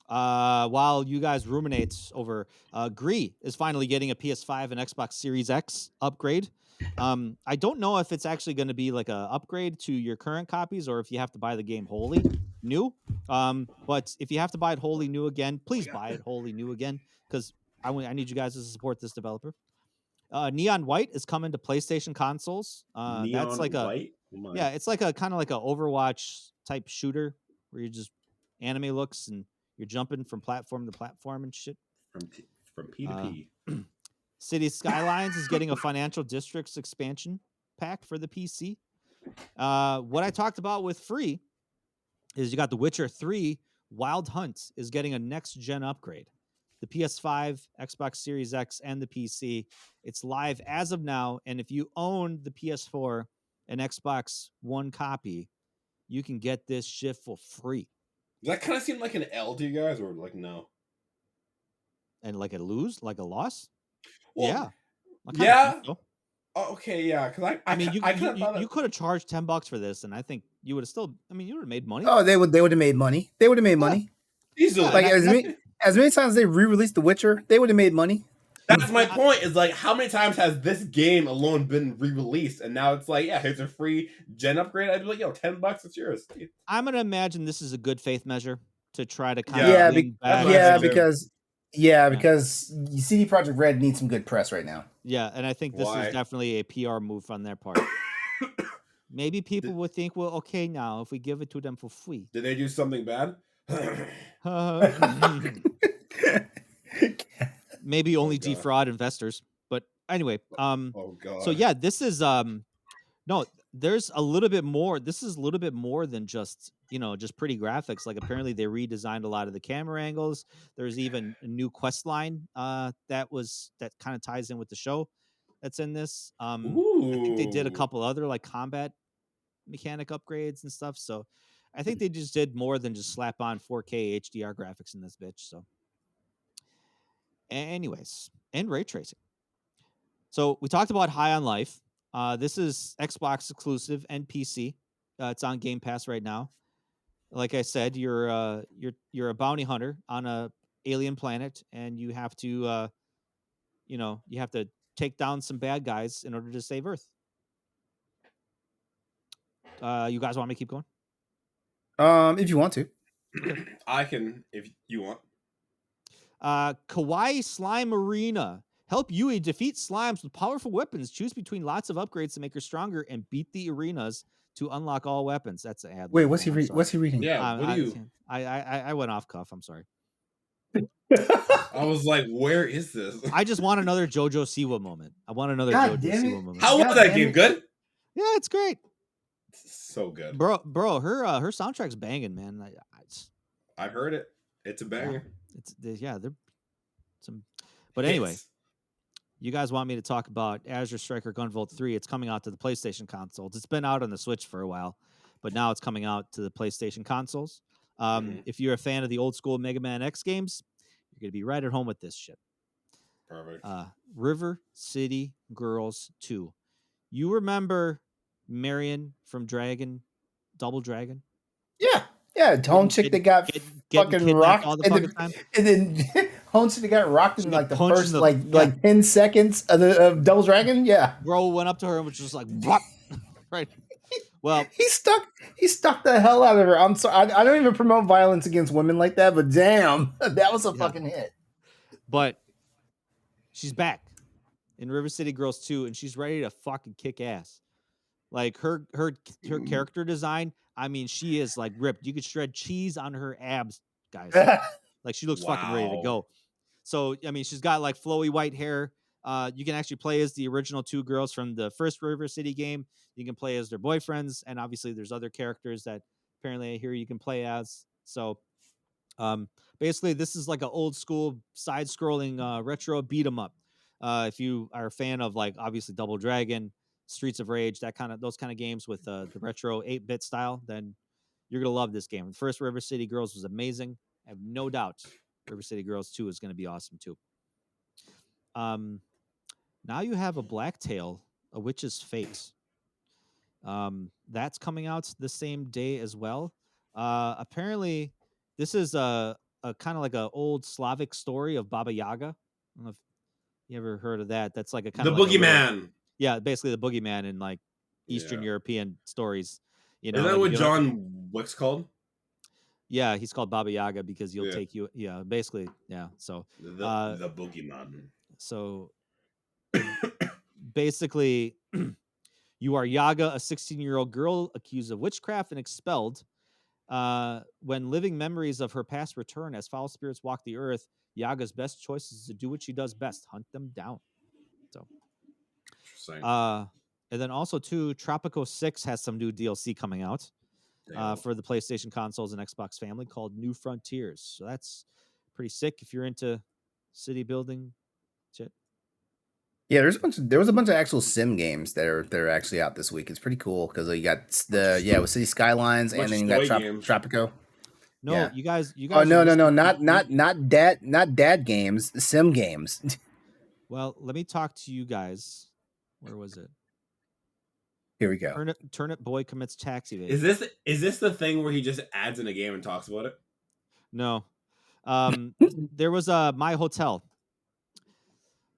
While you guys ruminate over, Gree is finally getting a PS5 and Xbox Series X upgrade. I don't know if it's actually going to be like a upgrade to your current copies or if you have to buy the game wholly new. But if you have to buy it wholly new again, please buy it wholly new again, because I need you guys to support this developer. Neon White is coming to PlayStation consoles. That's like White? it's like a kind of like a Overwatch type shooter where you just anime looks and you're jumping from platform to platform and shit. From P to P. City Skylines is getting a Financial Districts expansion pack for the PC. What I talked about with free is you got The Witcher 3 Wild Hunt is getting a next-gen upgrade. The PS5, Xbox Series X, and the PC. It's live as of now, and if you own the PS4 and Xbox One copy, you can get this shit for free. Does that kind of seem like an L to you guys, or like no? And like a loss? Well, yeah. So. Oh, okay, yeah. Because I mean, you could have charged $10 for this, and I think you would have still. I mean, you would have made money. Oh, they would have made money. They would have made money. Easily. Like as many times they re-released The Witcher, they would have made money. That's my point. Is like, how many times has this game alone been re-released, and now it's like, yeah, here's a free gen upgrade. I'd be like, yo, $10, it's yours. I'm gonna imagine this is a good faith measure to try to kind of because CD Projekt Red needs some good press right now. Yeah, and I think this is definitely a PR move on their part. Maybe people would think, well, okay, now if we give it to them for free, did they do something bad? Maybe only defraud investors. But anyway, oh god. So yeah, this is no, there's a little bit more. This is a little bit more than just pretty graphics. Like apparently they redesigned a lot of the camera angles. There's even a new quest line that kind of ties in with the show that's in this. I think they did a couple other like combat mechanic upgrades and stuff. So I think they just did more than just slap on 4K HDR graphics in this bitch. So anyways, and ray tracing. So we talked about High on Life. This is Xbox exclusive and PC. It's on Game Pass right now. like I said, you're a bounty hunter on a alien planet, and you have to you have to take down some bad guys in order to save Earth. You guys want me to keep going? If you want to. I can if you want. Kawaii Slime Arena. Help Yui defeat slimes with powerful weapons. Choose between lots of upgrades to make her stronger and beat the arenas to unlock all weapons. That's an ad. Wait, what's he reading? Yeah, what do you? I went off cuff. I'm sorry. I was like, where is this? I just want another JoJo Siwa moment. I want another God JoJo damn it. Siwa moment. How was that game? Good? Yeah, it's great. So good. Bro, her soundtrack's banging, man. I've heard it. It's a banger. They're some. But anyway, you guys want me to talk about Azure Striker Gunvolt 3. It's coming out to the PlayStation consoles. It's been out on the Switch for a while, but now it's coming out to the PlayStation consoles. If you're a fan of the old school Mega Man X games, you're going to be right at home with this shit. Perfect. River City Girls 2. You remember Marion from Double Dragon? Yeah, Hone chick that got fucking rocked all the fucking time. And then Hone chick that got rocked in like the punched first in the- like 10 seconds of Double Dragon. Yeah. Bro went up to her and was just like, what? Right. Well, He stuck the hell out of her. I'm sorry. I don't even promote violence against women like that, but damn, that was a fucking hit. but she's back in River City Girls 2, and she's ready to fucking kick ass. Like her character design, I mean, she is like ripped. You could shred cheese on her abs, guys. Like she looks fucking ready to go. So I mean, she's got like flowy white hair. You can actually play as the original two girls from the first River City game. You can play as their boyfriends, and obviously there's other characters that apparently I hear you can play as. So basically this is like an old school side-scrolling retro beat 'em up. If you are a fan of like obviously Double Dragon, Streets of Rage, those kind of games with the retro 8-bit style, then you're gonna love this game. The first River City Girls was amazing. I have no doubt River City Girls 2 is going to be awesome too. Now you have a Blacktail, A Witch's Fate. That's coming out the same day as well. Apparently, this is a kind of like an old Slavic story of Baba Yaga. I don't know if you ever heard of that. That's like a kind The of like Boogeyman. yeah, basically the boogeyman in like Eastern European stories. You know, Is that and what you don't- John Wick's called? Yeah, he's called Baba Yaga because he'll Yeah. take you. Yeah, basically, yeah. So The Boogeyman. So basically, you are Yaga, a 16-year-old girl accused of witchcraft and expelled. When living memories of her past return as foul spirits walk the earth, Yaga's best choice is to do what she does best, hunt them down. So, Interesting. and then also too, Tropico 6 has some new DLC coming out for the PlayStation consoles and Xbox family called New Frontiers. So that's pretty sick if you're into city building shit. Yeah, there was a bunch of actual sim games that are actually out this week. It's pretty cool because you got with City Skylines and then you got Tropico. No, Yeah. you guys. Oh no, not dad games, sim games. Well, let me talk to you guys. Where was it? Here we go. Turnip Boy commits tax evasion. Is this the thing where he just adds in a game and talks about it? No. There was a My Hotel.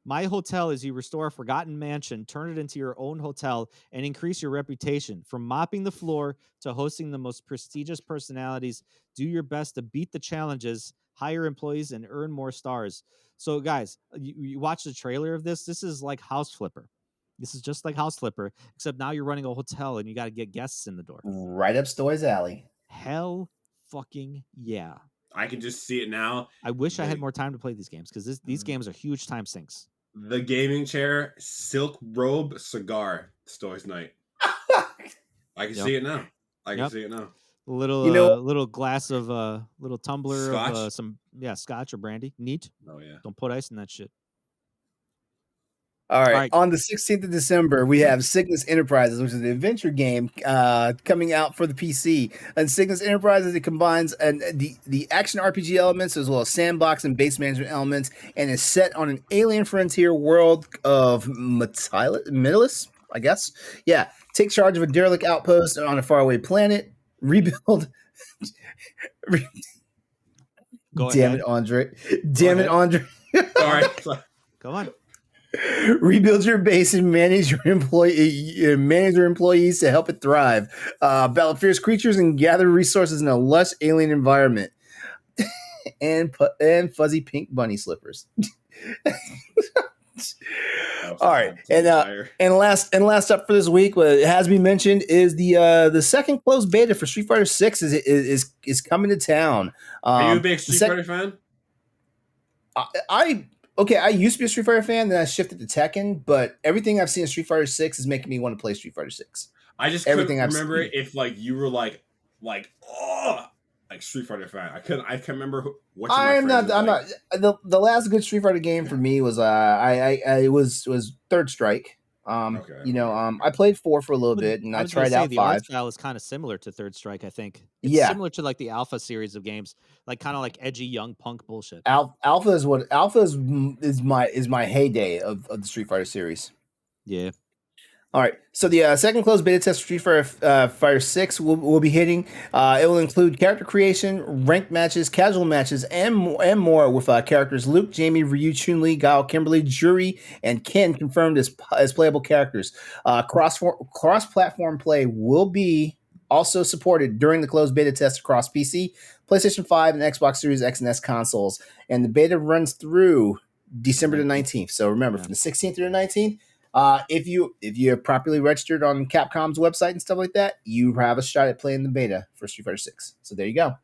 My Hotel is you restore a forgotten mansion, turn it into your own hotel, and increase your reputation. From mopping the floor to hosting the most prestigious personalities, do your best to beat the challenges, hire employees, and earn more stars. So, guys, you watch the trailer of this. This is like House Flipper. This is just like House Flipper, except now you're running a hotel and you got to get guests in the door. Right up Stoy's alley. Hell fucking yeah. I can just see it now. I wish I had more time to play these games because these games are huge time sinks. The gaming chair, silk robe, cigar, Stoy's night. I can see it now. I can see it now. Little glass of little tumbler Scotch? of some scotch or brandy. Neat. Oh yeah. Don't put ice in that shit. All right. On the 16th of December, we have Cygnus Enterprises, which is an adventure game coming out for the PC. And Cygnus Enterprises, it combines the action RPG elements as well as sandbox and base management elements, and is set on an alien frontier world of Mytilus, I guess. Yeah. Take charge of a derelict outpost on a faraway planet. rebuild. Go Damn ahead. it, Andre. Go Damn it, ahead. Andre. Sorry. Come on. Rebuild your base and manage your employees to help it thrive. Battle fierce creatures and gather resources in a lush alien environment. and fuzzy pink bunny slippers. All right, and last up for this week, what has been mentioned is the second closed beta for Street Fighter 6 is coming to town. Are you a big Street Fighter fan? I used to be a Street Fighter fan, then I shifted to Tekken, but everything I've seen in Street Fighter 6 is making me want to play Street Fighter 6. I just couldn't remember if like you were like Street Fighter fan. I can't remember what. I'm not. The last good Street Fighter game for me was I was Third Strike. I played 4 for a little bit, and I tried out 5. The art style is kind of similar to Third Strike. I think it's similar to like the Alpha series of games, like kind of like edgy young punk bullshit. Alpha is my heyday of the Street Fighter series. Yeah. All right, so the second closed beta test for Street Fighter 6 will be hitting. It will include character creation, ranked matches, casual matches, and more with characters Luke, Jamie, Ryu, Chun-Li, Guile, Kimberly, Juri, and Ken confirmed as playable characters. Cross-platform play will be also supported during the closed beta test across PC, PlayStation 5, and Xbox Series X and S consoles. And the beta runs through December the 19th. So remember, from the 16th through the 19th, if you're properly registered on Capcom's website and stuff like that, you have a shot at playing the beta for Street Fighter 6. So there you go.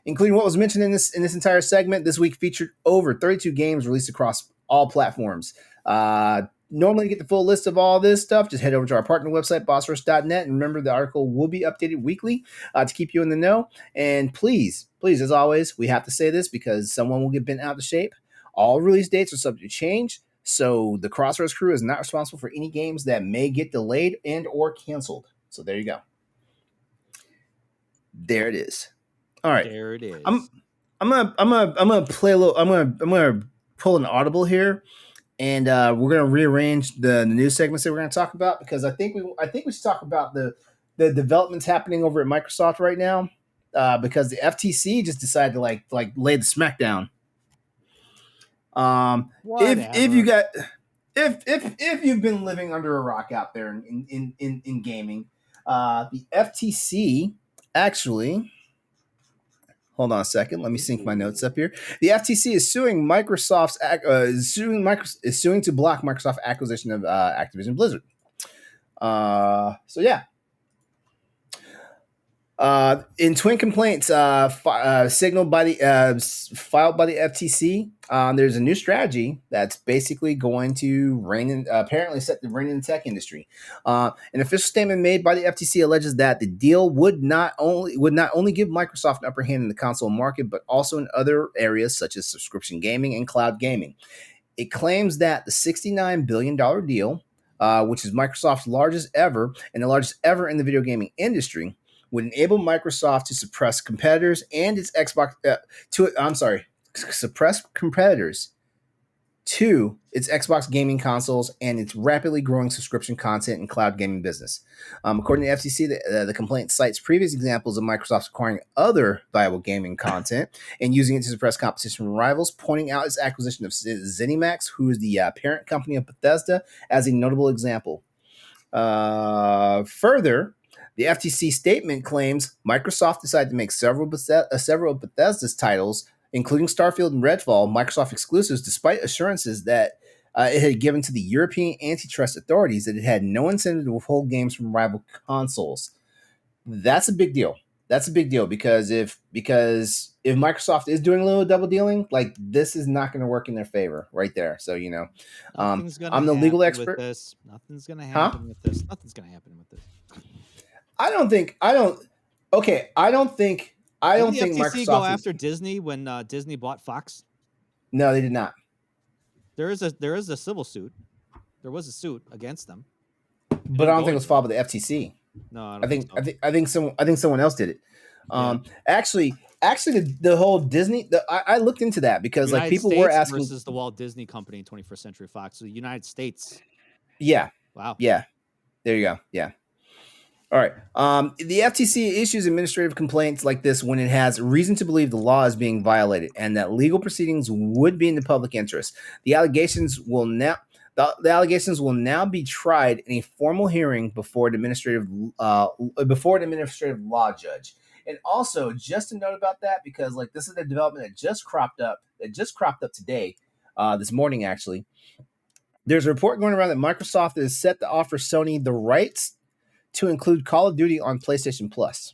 Including what was mentioned in this entire segment, this week featured over 32 games released across all platforms. Normally, to get the full list of all this stuff, just head over to our partner website, bossrush.net, and remember the article will be updated weekly to keep you in the know. And please, as always, we have to say this because someone will get bent out of shape. All release dates are subject to change. So the Crossroads crew is not responsible for any games that may get delayed and or canceled. So there you go. There it is. All right. There it is. I'm gonna play a little. I'm gonna pull an audible here, and we're gonna rearrange the news segments that we're gonna talk about because I think we should talk about the developments happening over at Microsoft right now because the FTC just decided to like lay the smackdown. If you've been living under a rock out there in gaming, the FTC actually, hold on a second, let me sync my notes up here. The FTC is suing suing to block Microsoft acquisition of Activision Blizzard. So yeah. In twin complaints filed by the FTC, there's a new strategy that's basically going to apparently set the reign in the tech industry. An official statement made by the FTC alleges that the deal would not only give Microsoft an upper hand in the console market, but also in other areas such as subscription gaming and cloud gaming. It claims that the $69 billion deal, which is Microsoft's largest ever and the largest ever in the video gaming industry, would enable Microsoft to suppress competitors and its suppress competitors to its Xbox gaming consoles and its rapidly growing subscription content and cloud gaming business. According to the FTC, the complaint cites previous examples of Microsoft acquiring other viable gaming content and using it to suppress competition from rivals, pointing out its acquisition of ZeniMax, who is the parent company of Bethesda, as a notable example. Further, the FTC statement claims Microsoft decided to make several of Bethesda's titles, including Starfield and Redfall, Microsoft exclusives, despite assurances that it had given to the European antitrust authorities that it had no incentive to withhold games from rival consoles. That's a big deal. Because if Microsoft is doing a little double dealing, like this is not going to work in their favor right there. So, I'm the legal expert. Nothing's going to happen with this. Nothing's going to happen with this. I don't think Did the FTC Microsoft go after Disney when Disney bought Fox? No, they did not. There is a civil suit. There was a suit against them. But I don't think it was filed by the FTC. No, I think someone else did it. Actually, the whole Disney. I looked into that because United like people States were asking versus the Walt Disney Company in 21st Century Fox. So the United States. Yeah. Wow. Yeah. There you go. Yeah. All right. The FTC issues administrative complaints like this when it has reason to believe the law is being violated and that legal proceedings would be in the public interest. The allegations will now the allegations will now be tried in a formal hearing before an administrative law judge. And also, just a note about that, because like this is a development that just cropped up today, this morning actually. There's a report going around that Microsoft is set to offer Sony the rights to include Call of Duty on PlayStation Plus.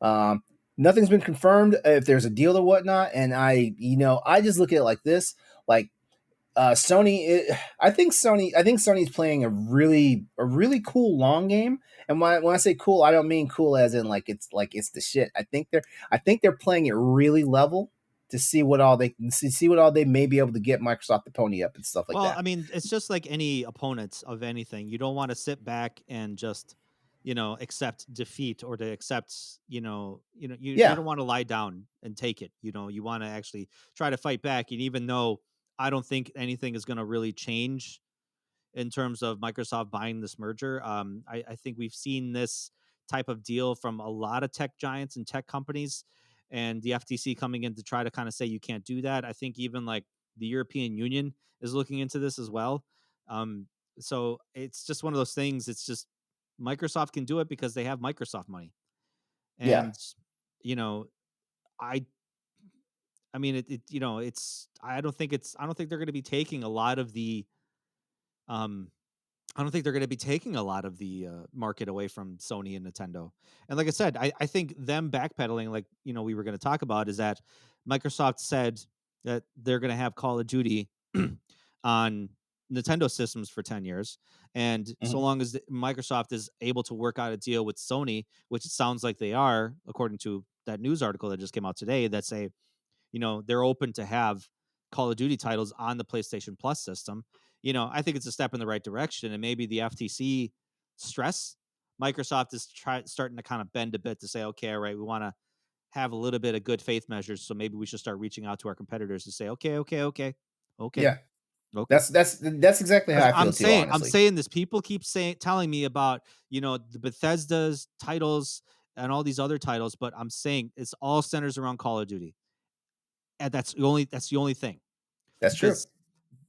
Nothing's been confirmed if there's a deal or whatnot, and I just look at it like this: like I think Sony's playing a really cool long game. And when I say cool, I don't mean cool as in like it's the shit. I think they're playing it really level to see what all they may be able to get Microsoft to pony up and stuff like Well, that. I mean, it's just like any opponents of anything. You don't want to sit back and just, accept defeat or to accept, you Yeah, don't want to lie down and take it. You want to actually try to fight back. And even though I don't think anything is going to really change in terms of Microsoft buying this merger. I think we've seen this type of deal from a lot of tech giants and tech companies, and the FTC coming in to try to kind of say you can't do that. I think even like the European Union is looking into this as well. So it's just one of those things. It's just Microsoft can do it because they have Microsoft money, yeah, and you know, I. I mean, it's. I don't think it's. I don't think they're going to be taking a lot of the um I don't think they're going to be taking a lot of the market away from Sony and Nintendo. And like I said, I think them backpedaling, like we were going to talk about, is that Microsoft said that they're going to have Call of Duty on Nintendo systems for 10 years, and so mhm, long as Microsoft is able to work out a deal with Sony, which it sounds like they are, according to that news article that just came out today, that say they're open to have Call of Duty titles on the PlayStation Plus system. I think it's a step in the right direction, and maybe the FTC stress Microsoft is starting to kind of bend a bit to say, okay, all right, we want to have a little bit of good faith measures, so maybe we should start reaching out to our competitors to say, okay, okay, okay, okay, yeah. okay. That's exactly how Because I feel I'm too. saying, Honestly, this. People keep telling me about the Bethesda's titles and all these other titles, but I'm saying it's all centers around Call of Duty, and that's the only thing, that's true. because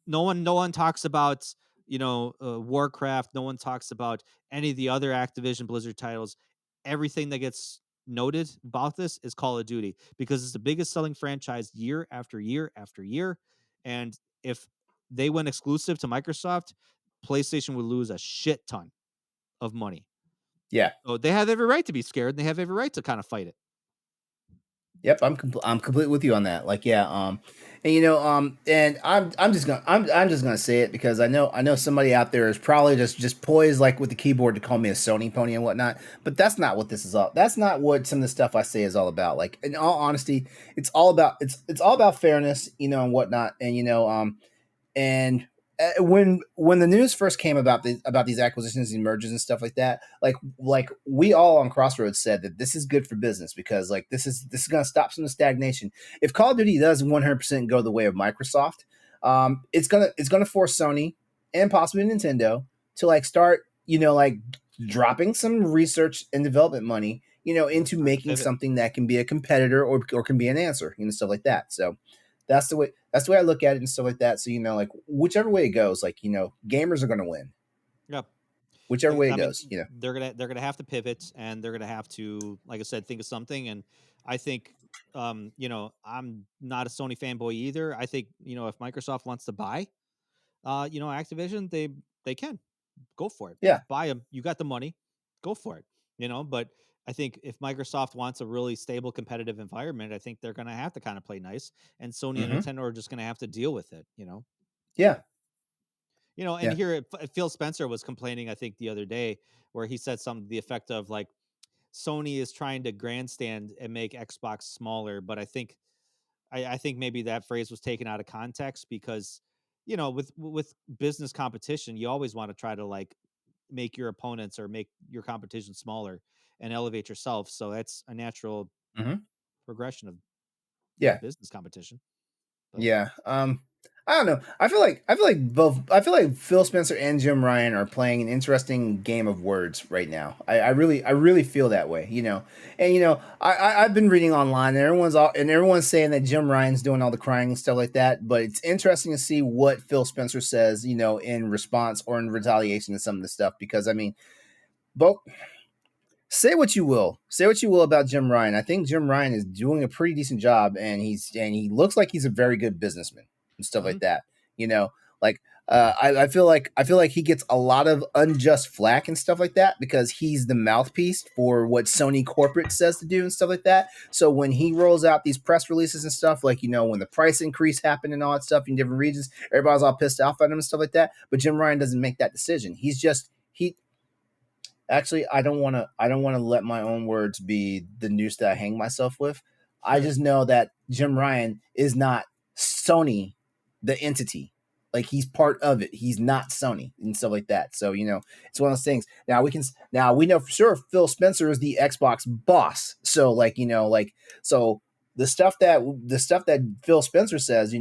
no one talks about Warcraft. No one talks about any of the other Activision Blizzard titles. Everything that gets noted about this is Call of Duty, because it's the biggest selling franchise year after year after year. And if they went exclusive to Microsoft, PlayStation would lose a shit ton of money. Yeah. So they have every right to be scared, and they have every right to kind of fight it. Yep, I'm completely with you on that. Like, yeah, and I'm just gonna say it because I know somebody out there is probably just poised like with the keyboard to call me a Sony pony and whatnot. But that's not what this is all. That's not what some of the stuff I say is all about. Like, in all honesty, it's all about fairness, and whatnot. And when the news first came about these acquisitions and mergers and stuff like that, like we all on Crossroads said that this is good for business because like this is going to stop some of the stagnation. If Call of Duty does 100% go the way of Microsoft, it's gonna force Sony and possibly Nintendo to like start like dropping some research and development money into Time to making pivot. something that can be a competitor or can be an answer, stuff like that. So that's the way I look at it and stuff like that. So like whichever way it goes, like gamers are gonna win. Yeah. Whichever way it I mean, goes, they're gonna have to pivot, and they're gonna have to, like I said, think of something. And I think, I'm not a Sony fanboy either. I think if Microsoft wants to buy, Activision, they can go for it, Yeah. buy them. You got the money, go for it. But I think if Microsoft wants a really stable, competitive environment, I think they're gonna have to kind of play nice, and Sony and Mm-hmm. Nintendo are just gonna have to deal with it. Yeah. And Yeah. here Phil Spencer was complaining, I think, the other day, where he said something to the effect of like, Sony is trying to grandstand and make Xbox smaller, but I think maybe that phrase was taken out of context, because with business competition, you always want to try to like make your opponents or make your competition smaller and elevate yourself. So that's a natural Mm-hmm. progression of Yeah. business competition. But Yeah. I don't know. I feel like Phil Spencer and Jim Ryan are playing an interesting game of words right now. I really feel that way, And I've been reading online, and everyone's saying that Jim Ryan's doing all the crying and stuff like that. But it's interesting to see what Phil Spencer says, in response or in retaliation to some of the stuff. Because I mean, both. Say what you will. Say what you will about Jim Ryan. I think Jim Ryan is doing a pretty decent job, and he looks like he's a very good businessman and stuff like that. You know, like I feel like he gets a lot of unjust flack and stuff like that because he's the mouthpiece for what Sony corporate says to do and stuff like that. So when he rolls out these press releases and stuff, like when the price increase happened and all that stuff in different regions, everybody's all pissed off at him and stuff like that. But Jim Ryan doesn't make that decision. He Actually, I don't want to let my own words be the noose that I hang myself with. I just know that Jim Ryan is not Sony, the entity. Like he's part of it. He's not Sony and stuff like that. So it's one of those things. Now we know for sure Phil Spencer is the Xbox boss. So so the stuff that Phil Spencer says,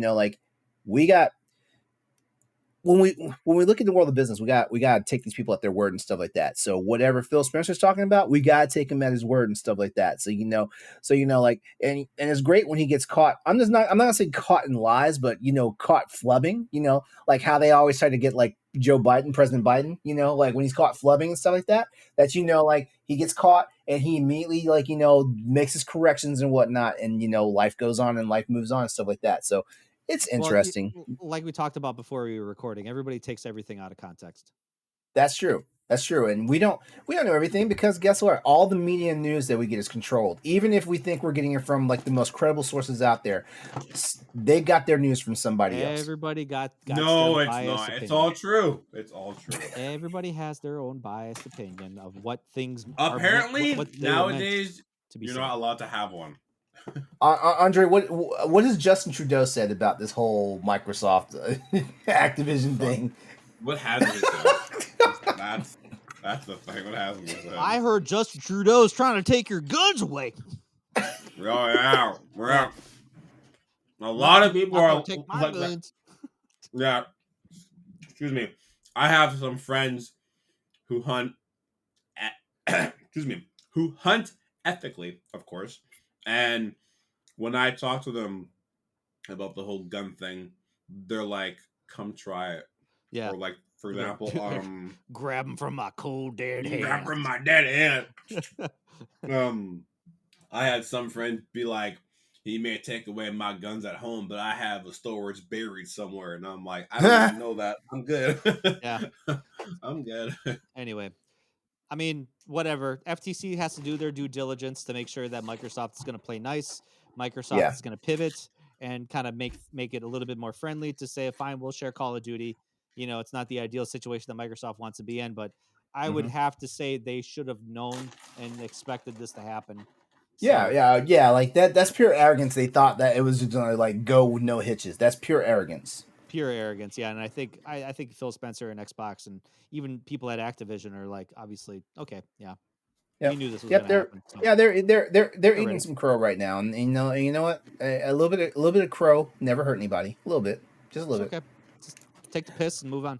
we got. When we look at the world of business, we got to take these people at their word and stuff like that. So whatever Phil Spencer's talking about, we got to take him at his word and stuff like that. So and it's great when he gets caught. I'm not gonna say caught in lies, but caught flubbing. Like how they always try to get like President Biden. Like when he's caught flubbing and stuff like that. That like he gets caught and he immediately makes his corrections and whatnot, and life goes on and life moves on and stuff like that. So. It's interesting. Well, like we talked about before we were recording, everybody takes everything out of context. That's true. And we don't know everything because guess what? All the media news that we get is controlled. Even if we think we're getting it from like the most credible sources out there, they got their news from somebody else. Everybody got no, their it's biased not. opinion. It's all true. It's all true. Everybody has their own biased opinion of what things. Apparently, what nowadays you're said. not allowed to have one. Andre, what has Justin Trudeau said about this whole Microsoft Activision thing? What hasn't he said? That's the thing. What hasn't he said? I heard Justin Trudeau's trying to take your guns away. Oh yeah. A lot of people are take my guns. Yeah. Excuse me. I have some friends who hunt. Who hunt ethically, of course. And when I talk to them about the whole gun thing, they're like, "Come try it." Yeah. Or like, for example, grab them from my cold dead hand. Grab from my dead hand. I had some friend be like, "He may take away my guns at home, but I have a storage buried somewhere," and I'm like, "I don't even know that. I'm good." Yeah, I'm good. Anyway. I mean, whatever. FTC has to do their due diligence to make sure that Microsoft is going to play nice. Microsoft is going to pivot and kind of make it a little bit more friendly to say, fine, we'll share Call of Duty. It's not the ideal situation that Microsoft wants to be in, but I would have to say they should have known and expected this to happen. So, yeah. Like that's pure arrogance. They thought that it was just going to go with no hitches. That's pure arrogance. Pure arrogance, yeah, and I think Phil Spencer and Xbox and even people at Activision are like, obviously, okay, yeah, we knew this was going to happen. So. Yeah, they're eating some crow right now, and you know what? A little bit of crow never hurt anybody. A little bit, just a little bit. Okay, just take the piss and move on.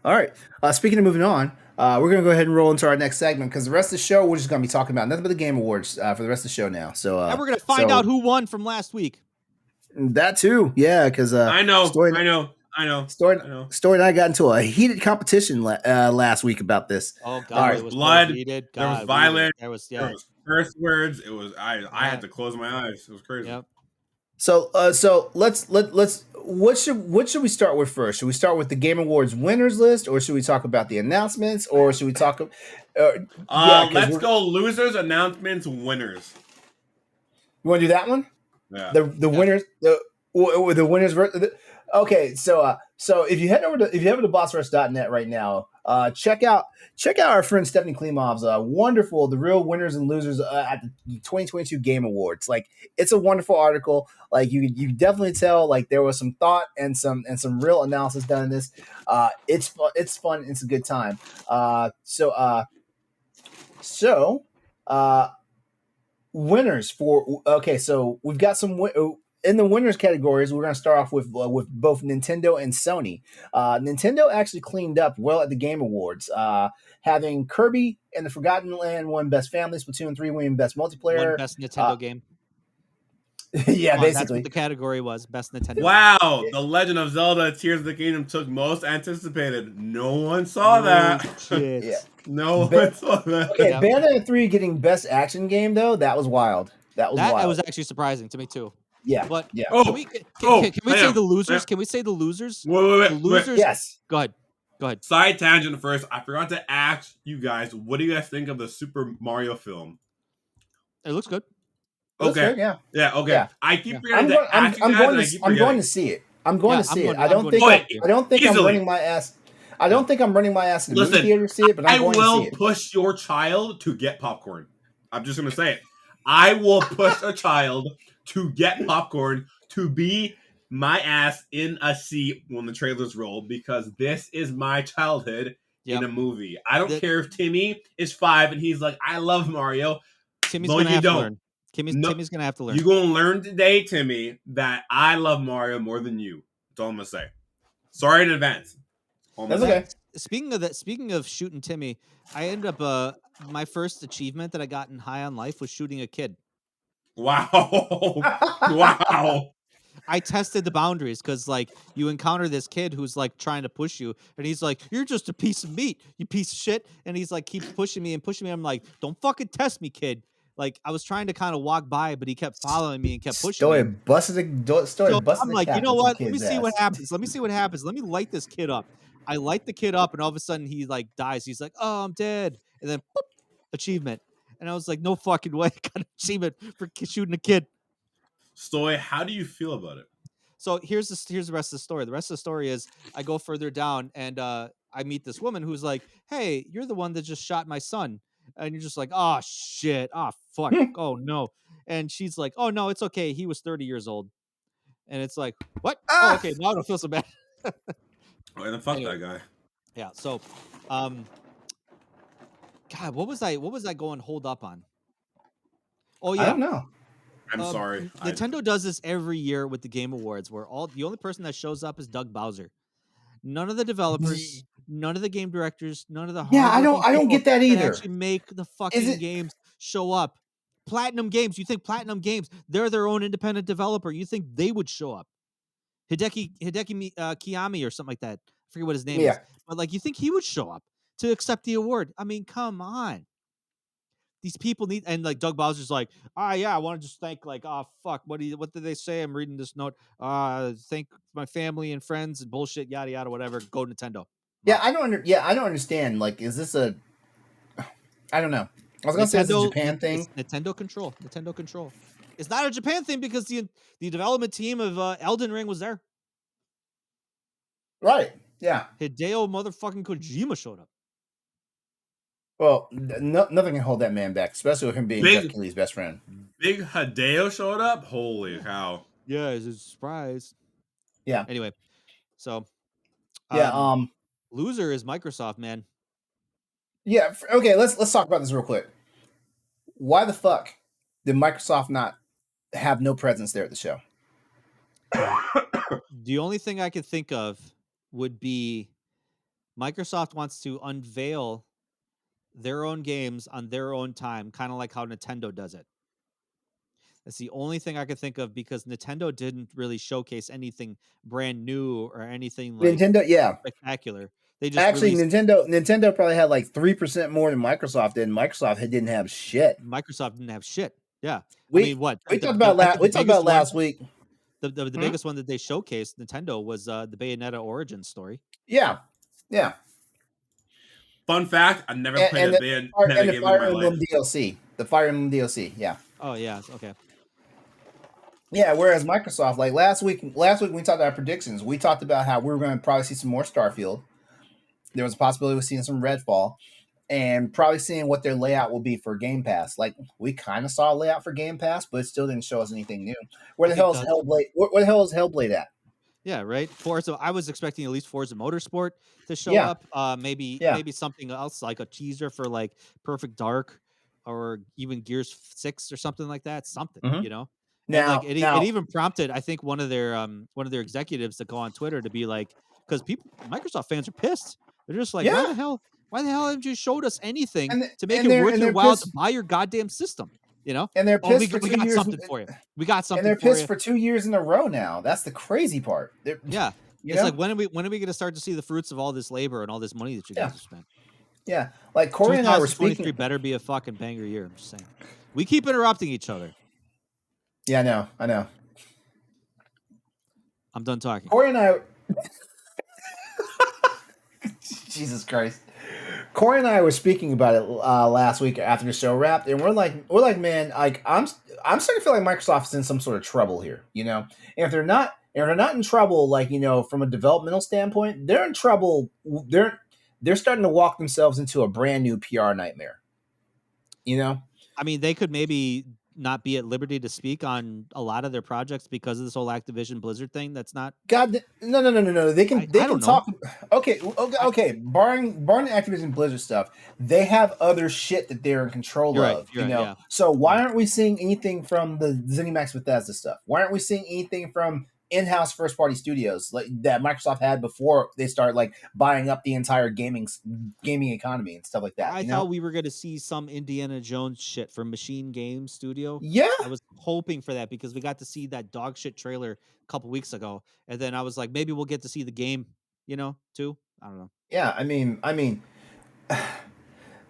All right. Speaking of moving on, we're gonna go ahead and roll into our next segment because the rest of the show we're just gonna be talking about nothing but the Game Awards for the rest of the show now. So and we're gonna find out who won from last week. That too, yeah, because I know. Stoy and I got into a heated competition last week about this. Oh God, there was blood. There was violence. There was curse words. It was I had to close my eyes. It was crazy. Yep. So let's what should we start with first? Should we start with the Game Awards winners list, or should we talk about the announcements, or should we talk? Let's go losers, announcements, winners. You want to do that one? Yeah. The winners, the winners. Okay, so if you head over to bossrush.net right now, check out our friend Stephanie Klimov's wonderful The Real Winners and Losers at the 2022 Game Awards. Like, it's a wonderful article. Like, you definitely tell like there was some thought and some real analysis done in this. It's fun. It's a good time. Winners for so we've got some in the winners categories, we're going to start off with both Nintendo and Sony. Nintendo actually cleaned up well at the Game Awards, having Kirby and the Forgotten Land won Best Family, Splatoon 3 win Best Multiplayer. One best Nintendo game. Yeah, Come on, that's basically. what the category was. Best Nintendo game. Wow, The Legend of Zelda: Tears of the Kingdom took most anticipated. No one saw that. Shit. Yeah. No Ba- one saw that. Okay, Yep. Bayonetta 3 getting Best Action Game, though, that was wild. That was wild. was actually surprising to me too. Yeah. But Yeah. Oh, can we say hang the on. losers? Can we say the losers? Wait. The losers. Yes. Go ahead. Side tangent first. I forgot to ask you guys, what do you guys think of the Super Mario film? It looks good. That's Okay. good, yeah. Yeah. Okay. Yeah. I keep I'm forgetting going, to ask you I'm guys, going and I to keep I'm going forgetting. to see it. I'm going Yeah, to see I'm it. going- I don't I'm think going to I don't think I'm Easily. running my ass. I don't think I'm running my ass in the movie Listen, theater to see it, but I I'm going will to see it. push your child to get popcorn. I'm just gonna say it. I will push a child to get popcorn to be my ass in a seat when the trailers roll, because this is my childhood in a movie. I don't care if Timmy is 5 and he's like, I love Mario. Timmy's No, gonna you have don't. to learn. Timmy's gonna have to learn. You're gonna learn today, Timmy, that I love Mario more than you. That's all I'm gonna say. Sorry in advance. That's okay. Speaking of shooting Timmy, I ended up my first achievement that I got in High on Life was shooting a kid. Wow. Wow. I tested the boundaries because, like, you encounter this kid who's like trying to push you, and he's like, "You're just a piece of meat, you piece of shit." And he's like, keeps pushing me and pushing me. I'm like, "Don't fucking test me, kid." Like, I was trying to kind of walk by, but he kept following me and kept pushing me. Story So busted I'm the like, cap you know with some what? Let me kid's see what ass. happens. Let me see what happens. Let me light this kid up. I light the kid up, and all of a sudden he like dies. He's like, "Oh, I'm dead." And then boop, achievement. And I was like, "No fucking way!" I got an achievement for shooting a kid. Stoy, how do you feel about it? So here's the rest of the story. The rest of the story is I go further down and I meet this woman who's like, "Hey, you're the one that just shot my son." And you're just like, "Oh shit. Oh fuck. Oh no." And she's like, "Oh no, it's okay. He was 30 years old." And it's like, "What? Oh, okay. Now I don't feel so bad." Oh, and then fuck Anyway. that guy. Yeah. So, God, what was I going hold up on? Oh yeah. I don't know. I'm sorry. Nintendo does this every year with the Game Awards, where the only person that shows up is Doug Bowser. None of the developers, none of the game directors, none of the I don't get that either. actually make the fucking games show up. Platinum Games, you think Platinum Games, they're their own independent developer. You think they would show up? Hideki Kiyami or something like that. I forget what his name is. But like, you think he would show up to accept the award? I mean, come on. These people need, and like Doug Bowser's like, yeah, I want to just thank, like, fuck, what did they say? I'm reading this note. Thank my family and friends and bullshit, yada yada, whatever. Go Nintendo. Yeah, I don't understand. Like, is this a? I don't know. I was gonna say it's a Japan thing. It's Nintendo Control. Nintendo Control. It's not a Japan thing because the development team of Elden Ring was there. Right. Yeah. Hideo motherfucking Kojima showed up. Well, nothing can hold that man back, especially with him being Jeff Keighley's best friend. Big Hideo showed up? Holy cow. Yeah, it's a surprise. Yeah. Anyway, so loser is Microsoft, man. Yeah, okay, let's talk about this real quick. Why the fuck did Microsoft not have no presence there at the show? The only thing I could think of would be Microsoft wants to unveil their own games on their own time, kind of like how Nintendo does it. That's the only thing I could think of, because Nintendo didn't really showcase anything brand new or anything like spectacular. They just actually Nintendo probably had like 3% more than Microsoft did. Microsoft didn't have shit. Microsoft didn't have shit. Yeah, we talked about last week. The biggest one that they showcased, Nintendo, was the Bayonetta origin story. Yeah. Fun fact: I never played a Bayonetta game in my life. DLC, the Fire Emblem DLC. Yeah. Oh yeah. Okay. Yeah. Whereas Microsoft, like last week we talked about predictions. We talked about how we were going to probably see some more Starfield. There was a possibility of seeing some Redfall, and probably seeing what their layout will be for Game Pass. Like, we kind of saw a layout for Game Pass, but it still didn't show us anything new. Where the hell is Hellblade? Where the hell is Hellblade at? Yeah, right. Forza. I was expecting at least Forza Motorsport to show up. Maybe something else, like a teaser for like Perfect Dark, or even Gears 6 or something like that. Something, you know. And like it even prompted, I think, one of their executives to go on Twitter to be like, because Microsoft fans are pissed. They're just like, why the hell haven't you showed us anything to make it worth your while to buy your goddamn system? You know? And they're pissed for 2 we got years. something for you. We got something and they're for pissed you. for 2 years in a row now. That's the crazy part. Yeah. It's like, when are we going to start to see the fruits of all this labor and all this money that you guys have spent? Yeah. Like Corey and I were speaking. 2023 better be a fucking banger year. I'm just saying. We keep interrupting each other. Yeah, I know. I'm done talking. Corey and I. Jesus Christ. Corey and I were speaking about it last week after the show wrapped, and we're like, man, like I'm starting to feel like Microsoft's in some sort of trouble here, you know. And if they're not in trouble, like, you know, from a developmental standpoint, they're in trouble. They're starting to walk themselves into a brand new PR nightmare. You know, I mean, they could maybe not be at liberty to speak on a lot of their projects because of this whole Activision Blizzard thing. That's not. God, no. They can talk. Know. Okay. Barring the Activision Blizzard stuff, they have other shit that they're in control of. You're you know. Right, yeah. So why aren't we seeing anything from the ZeniMax Bethesda stuff? Why aren't we seeing anything from in-house first-party studios like that Microsoft had before they started like buying up the entire gaming economy and stuff like that? I thought we were going to see some Indiana Jones shit from Machine Game Studio. Yeah, I was hoping for that because we got to see that dog shit trailer a couple weeks ago, and then I was like, maybe we'll get to see the game, you know, too. I don't know. Yeah, I mean,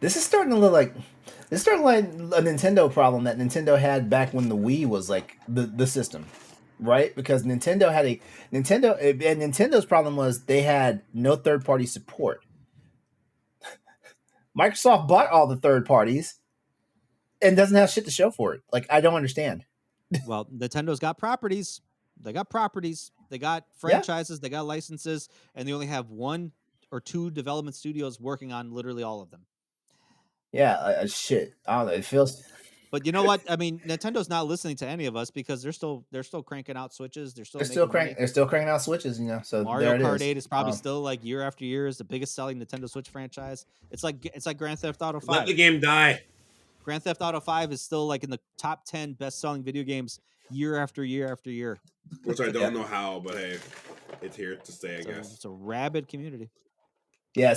this is starting to look like a Nintendo problem that Nintendo had back when the Wii was like the system. Right, because Nintendo's problem was they had no third-party support. Microsoft bought all the third parties and doesn't have shit to show for it. Like, I don't understand. Well, Nintendo's got properties. They got franchises. They got licenses, and they only have 1 or 2 development studios working on literally all of them. Yeah, shit. I don't know. It feels. But you know what? I mean, Nintendo's not listening to any of us because they're still cranking out Switches. They're still cranking out Switches, you know. So Mario there Kart it is. 8 is probably still like year after year is the biggest selling Nintendo Switch franchise. It's like Grand Theft Auto 5. Let the game die. Grand Theft Auto 5 is still like in the top 10 best selling video games year after year after year. Which I don't know how, but hey, it's here to stay, I guess. It's a rabid community. Yeah,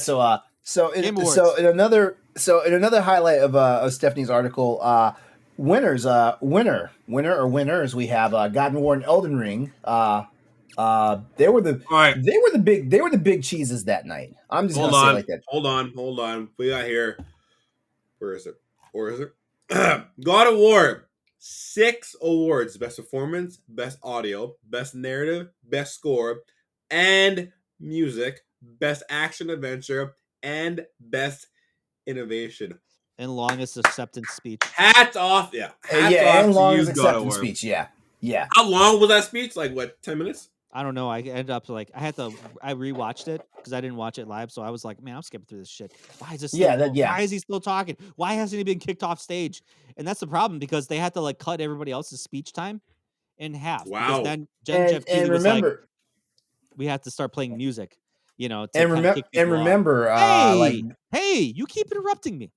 in another highlight of Stephanie's article, winners, we have God of War and Elden Ring. They were the big cheeses that night. I'm just gonna say it like that. Hold on. We got here. Where is it? God of War. 6 awards: best performance, best audio, best narrative, best score, and music, best action adventure, and best innovation. And longest acceptance speech. Hats off, yeah. And longest acceptance speech, yeah. How long was that speech? Like what? 10 minutes? I don't know. I ended up like I rewatched it because I didn't watch it live, so I was like, man, I'm skipping through this shit. Why is this? Why is he still talking? Why hasn't he been kicked off stage? And that's the problem because they had to like cut everybody else's speech time in half. Wow. Because then Jeff Keighley was like, we have to start playing music, you know. Hey, you keep interrupting me.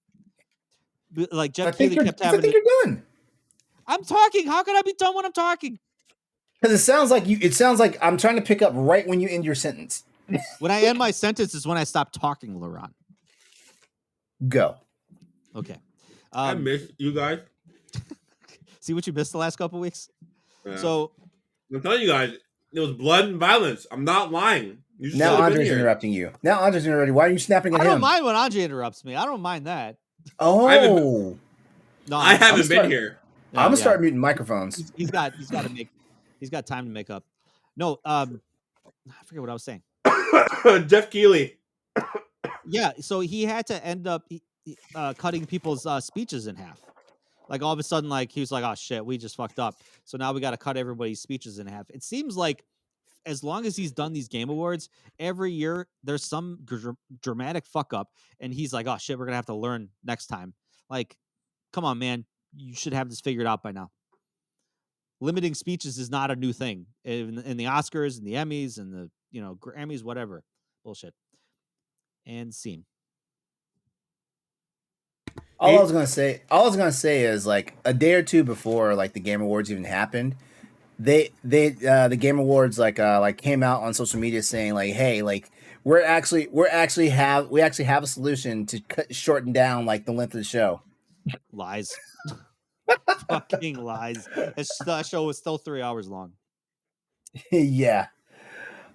Like Jeff Keighley kept having. I think you're done. I'm talking. How can I be done when I'm talking? Because it sounds like I'm trying to pick up right when you end your sentence. When I end my sentence is when I stop talking, LeRon. Go. Okay. I miss you guys. See what you missed the last couple weeks? Yeah. So I'm telling you guys, it was blood and violence. I'm not lying. Now Andre's interrupting you. Why are you snapping at him? I don't mind when Andre interrupts me. I don't mind that. Oh. I haven't been here. I'm gonna start muting microphones. He's got time to make up. No, I forget what I was saying. Jeff Keighley. Yeah, so he had to end up cutting people's speeches in half. Like all of a sudden, like he was like, "Oh shit, we just fucked up." So now we got to cut everybody's speeches in half. It seems like as long as he's done these game awards every year, there's some dramatic fuck up, and he's like, "Oh shit, we're gonna have to learn next time." Like, come on, man, you should have this figured out by now. Limiting speeches is not a new thing in the Oscars and the Emmys and the Grammys, whatever bullshit. And scene. all I was gonna say is like a day or two before like the Game Awards even happened, the Game Awards like came out on social media saying like, hey, like we actually have a solution to shorten down like the length of the show. Lies. Fucking lies. That show was still 3 hours long. Yeah.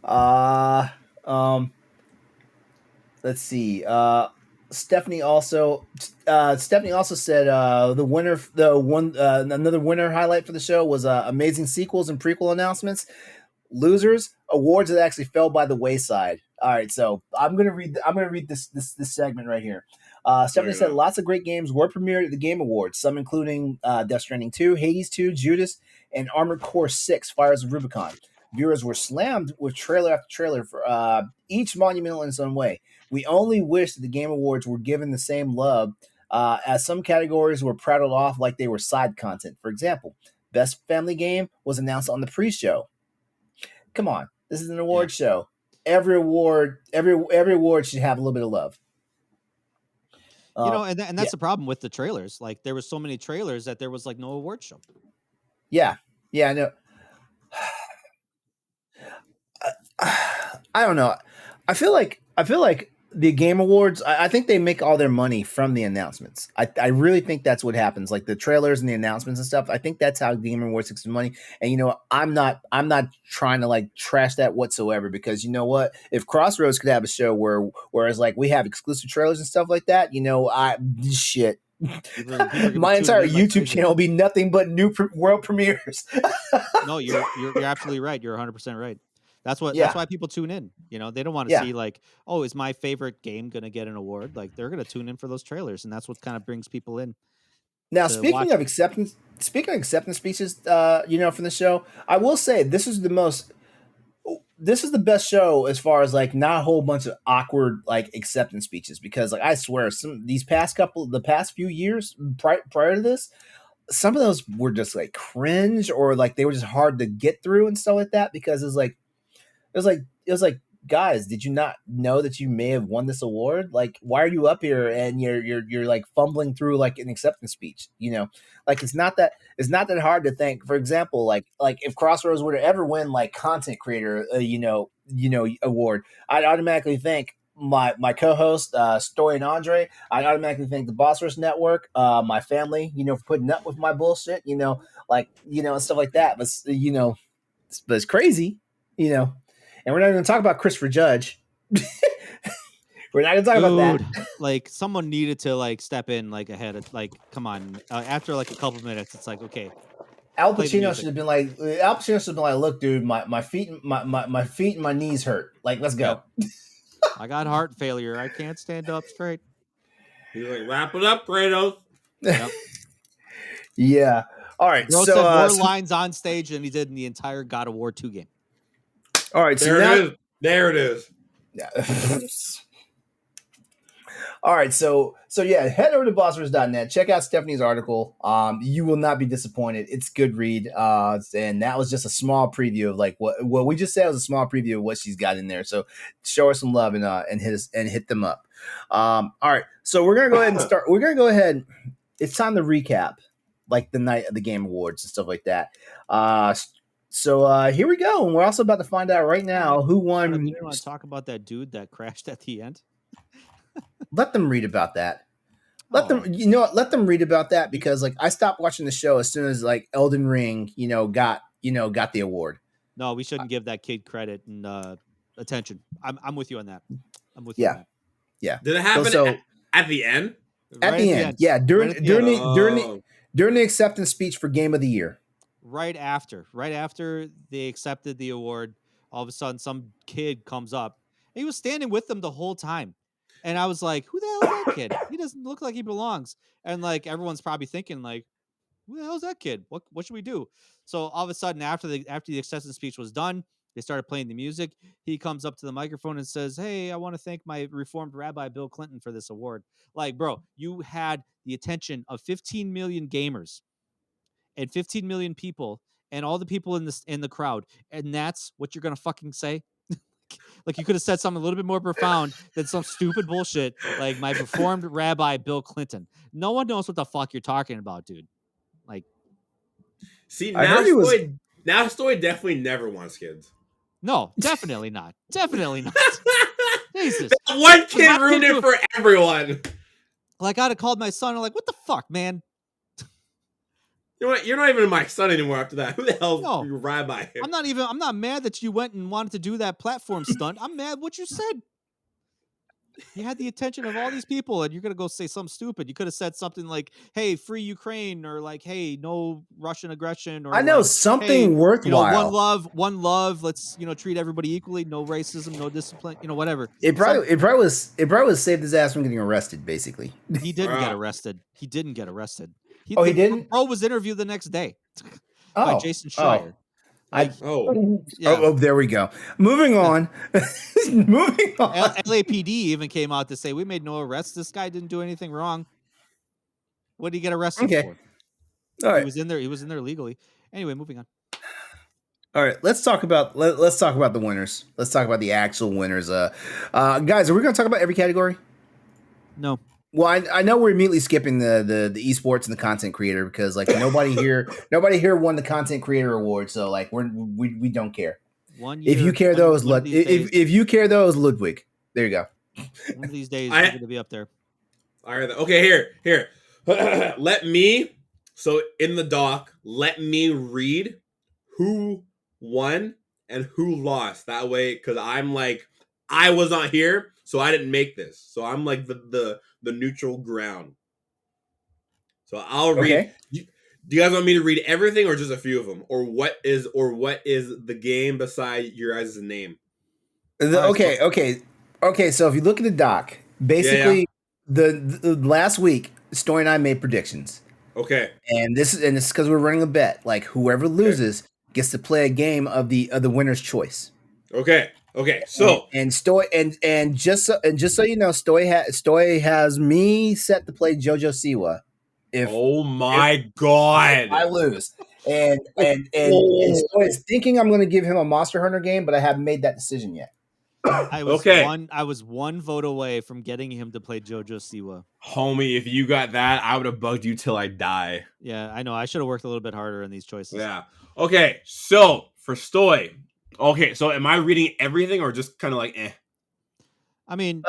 Uh um let's see. Stephanie also said another winner highlight for the show was amazing sequels and prequel announcements. Losers, awards that actually fell by the wayside. All right, so I'm gonna read this segment right here. Stephanie said lots of great games were premiered at the Game Awards, some including Death Stranding 2, Hades 2, Judas, and Armored Core 6: Fires of Rubicon. Viewers were slammed with trailer after trailer for each monumental in its own way. We only wish that the Game Awards were given the same love, as some categories were prattled off like they were side content. For example, Best Family Game was announced on the pre-show. Come on, this is an award show. Every award should have a little bit of love. And that's the problem with the trailers. Like there was so many trailers that there was like no award show. Yeah, I know. I don't know. I feel like the Game Awards, I think they make all their money from the announcements. I really think that's what happens. Like the trailers and the announcements and stuff. I think that's how Game Awards makes money. And I'm not trying to like trash that whatsoever, because you know what? If Crossroads could have a show whereas like we have exclusive trailers and stuff like that, shit. My entire YouTube channel will be nothing but new world premieres. No, you're absolutely right. You're 100% right. That's why people tune in. They don't want to see like, oh, is my favorite game going to get an award? Like they're going to tune in for those trailers, and that's what kind of brings people in. Now, speaking of acceptance speeches, from the show, I will say this is the best show as far as like not a whole bunch of awkward like acceptance speeches, because like I swear the past few years prior to this, some of those were just like cringe, or like they were just hard to get through and stuff like that, because it was like, guys, did you not know that you may have won this award? Like, why are you up here and you're like fumbling through like an acceptance speech? Like it's not that hard to think. For example, like if Crossroads were to ever win like content creator, award, I'd automatically thank my co-host Stoy and Andre. I'd automatically thank the Boss Rush Network, my family, for putting up with my bullshit, and stuff like that. But it's crazy, And we're not going to talk about Christopher Judge. We're not going to talk about that. Like someone needed to like step in like ahead of like, come on. After like a couple of minutes, it's like, okay. Al Pacino should have been like, look, dude, my feet and my knees hurt. Like, let's go. Yep. I got heart failure. I can't stand up straight. He's like, wrap it up, Kratos. Yep. Yeah. All right. Kratos said more lines on stage than he did in the entire God of War 2 game. All right, there it is. Yeah. All right, so yeah, head over to bossrush.net. Check out Stephanie's article. You will not be disappointed. It's a good read. And that was just a small preview of like what we just said was a small preview of what she's got in there. So show her some love and hit them up. All right, so we're gonna go ahead and start. We're gonna go ahead. It's time to recap like the night of the Game Awards and stuff like that. So here we go, and we're also about to find out right now who won. You want to talk about that dude that crashed at the end? Let them read about that. Let them read about that, because like I stopped watching the show as soon as like Elden Ring, got the award. No, we shouldn't give that kid credit and attention. I'm with you on that. I'm with you on that. Yeah. Did it happen at the end? At the end. Yeah, during the acceptance speech for Game of the Year. Right after they accepted the award, all of a sudden some kid comes up. He was standing with them the whole time. And I was like, who the hell is that kid? He doesn't look like he belongs. And like everyone's probably thinking like, who the hell is that kid? What should we do? So all of a sudden after the acceptance speech was done, they started playing the music. He comes up to the microphone and says, "Hey, I want to thank my Reformed Rabbi Bill Clinton for this award." Like, bro, you had the attention of 15 million gamers and 15 million people and all the people in the crowd, and that's what you're gonna fucking say? Like you could have said something a little bit more profound than some stupid bullshit like my reformed rabbi Bill Clinton. No one knows what the fuck you're talking about, dude. Like, See, I now heard he was. Stoy definitely never wants kids. no, definitely not. Definitely not. Jesus. That one My kid ruined kid it for everyone. Like I'd have called my son. I'm like, what the fuck, man? You know what? You're not even my son anymore after that. Who the hell's No. your rabbi? I'm not mad that you went and wanted to do that platform stunt. I'm mad what you said. You had the attention of all these people, and you're gonna go say something stupid. You could have said something like, "Hey, free Ukraine," or like, "Hey, no Russian aggression," or I know like, something "Hey, worthwhile. one love. Let's treat everybody equally. No racism, no discipline. Whatever." It probably was saved his ass from getting arrested. Basically. He didn't get arrested. He didn't get arrested. He the didn't. Bro was interviewed the next day by Jason Schreier. Like, there we go. Moving on. Moving on. LAPD even came out to say we made no arrests. This guy didn't do anything wrong. What did he get arrested for? All right. He was in there legally. Anyway, moving on. All right, let's talk about the winners. Let's talk about the actual winners. Guys, are we going to talk about every category? No. Well, I know we're immediately skipping the esports and the content creator because like nobody here won the content creator award, so like we don't care. 1 year. If you care those, if you care those, Ludwig. There you go. One of these days, you're going to be up there. All right. Okay. Here. Let me. So in the doc, let me read who won and who lost. That way, because I'm like, I was not here, so I didn't make this. So I'm like the neutral ground. So I'll read. Okay. Do you guys want me to read everything or just a few of them? Or what is the game beside your guys' name? Okay. So if you look at the doc, basically the last week, Stoy and I made predictions. Okay. And this is because we're running a bet. Like whoever loses gets to play a game of the winner's choice. Okay. So and Stoy and just so you know, Stoy has me set to play JoJo Siwa. Oh my god! If I lose, and Stoy is thinking I'm going to give him a Monster Hunter game, but I haven't made that decision yet. I was one vote away from getting him to play JoJo Siwa. Homie, if you got that, I would have bugged you till I die. Yeah, I know. I should have worked a little bit harder in these choices. Yeah. Okay, so for Stoy. Okay, so am I reading everything or just kind of like eh? I mean,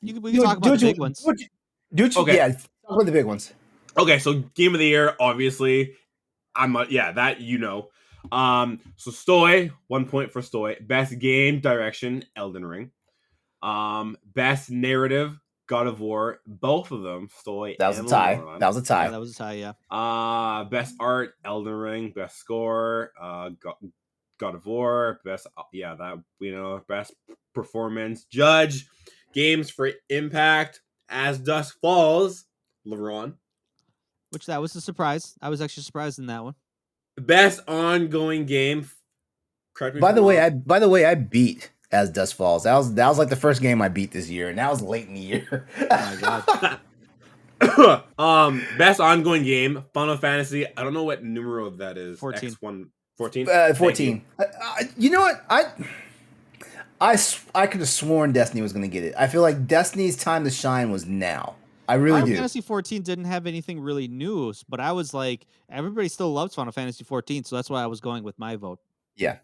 we can talk about the big ones. Yeah, talk about the big ones. Okay, so game of the year, obviously. That you know. So Stoy, 1 point for Stoy. Best game direction, Elden Ring. Best narrative, God of War. Both of them, Stoy. That was and a tie. LeRon. That was a tie. Yeah, that was a tie. Yeah. Best art, Elden Ring. Best score, God of War. Best, best performance. Judge, games for impact. As Dusk Falls, LeRon. Which that was a surprise. I was actually surprised in that one. Best ongoing game. By the way, I beat As Dusk Falls. That was like the first game I beat this year, and that was late in the year. Oh my god. Best ongoing game, Final Fantasy. I don't know what numero that is. 14. X1 14. 14. You know what? I could have sworn Destiny was going to get it. I feel like Destiny's time to shine was now. I really do. Final Fantasy 14 didn't have anything really new, but I was like, everybody still loves Final Fantasy 14, so that's why I was going with my vote. Yeah.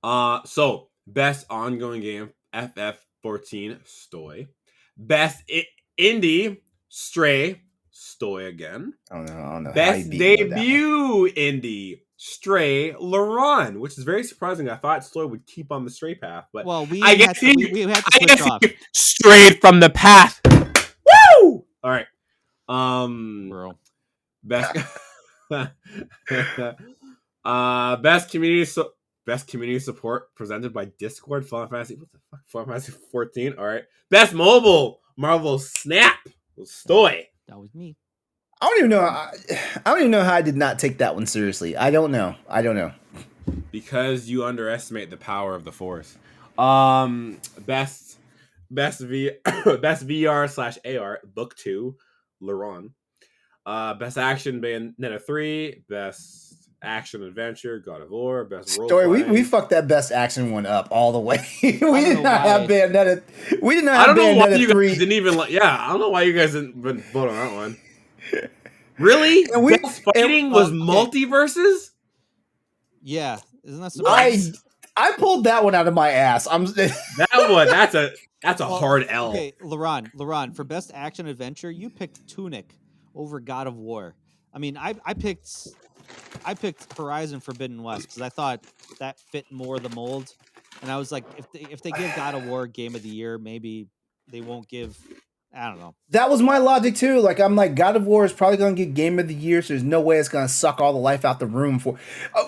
So best ongoing game, FF14, Stoy. Best indie, Stray, Stoy again. I don't know. Best debut indie, Stray, LeRon, which is very surprising. I thought Stoy would keep on the Stray path, but we had to switch off. Strayed from the path. Woo! All right. Bro. Best best community support presented by Discord. Final Fantasy. What the fuck? Final Fantasy 14. All right. Best mobile. Marvel Snap. Stoy. That was me. I don't even know how I did not take that one seriously. I don't know. Because you underestimate the power of the Force. Best VR/AR Book 2, LeRon. Best action, Bayonetta 3. Best action adventure, God of War, best role Story, we playing. fucked that best action one up all the way. we don't did know not have why. Bayonetta. We did not I have don't know why Bayonetta you 3. guys didn't even like. Yeah, I don't know why you guys didn't vote on that one. Really? And we- Best fighting was okay. multiverses? Yeah, isn't that What? surprising? I pulled that one out of my ass. That one, that's a Well, hard L. Okay, LeRon, for best action adventure, you picked Tunic over God of War. I mean, I picked Horizon Forbidden West because I thought that fit more the mold, and I was like, if they give God of War Game of the Year, maybe they won't give. I don't know. That was my logic too. Like I'm like, God of War is probably going to get Game of the Year, so there's no way it's going to suck all the life out the room for.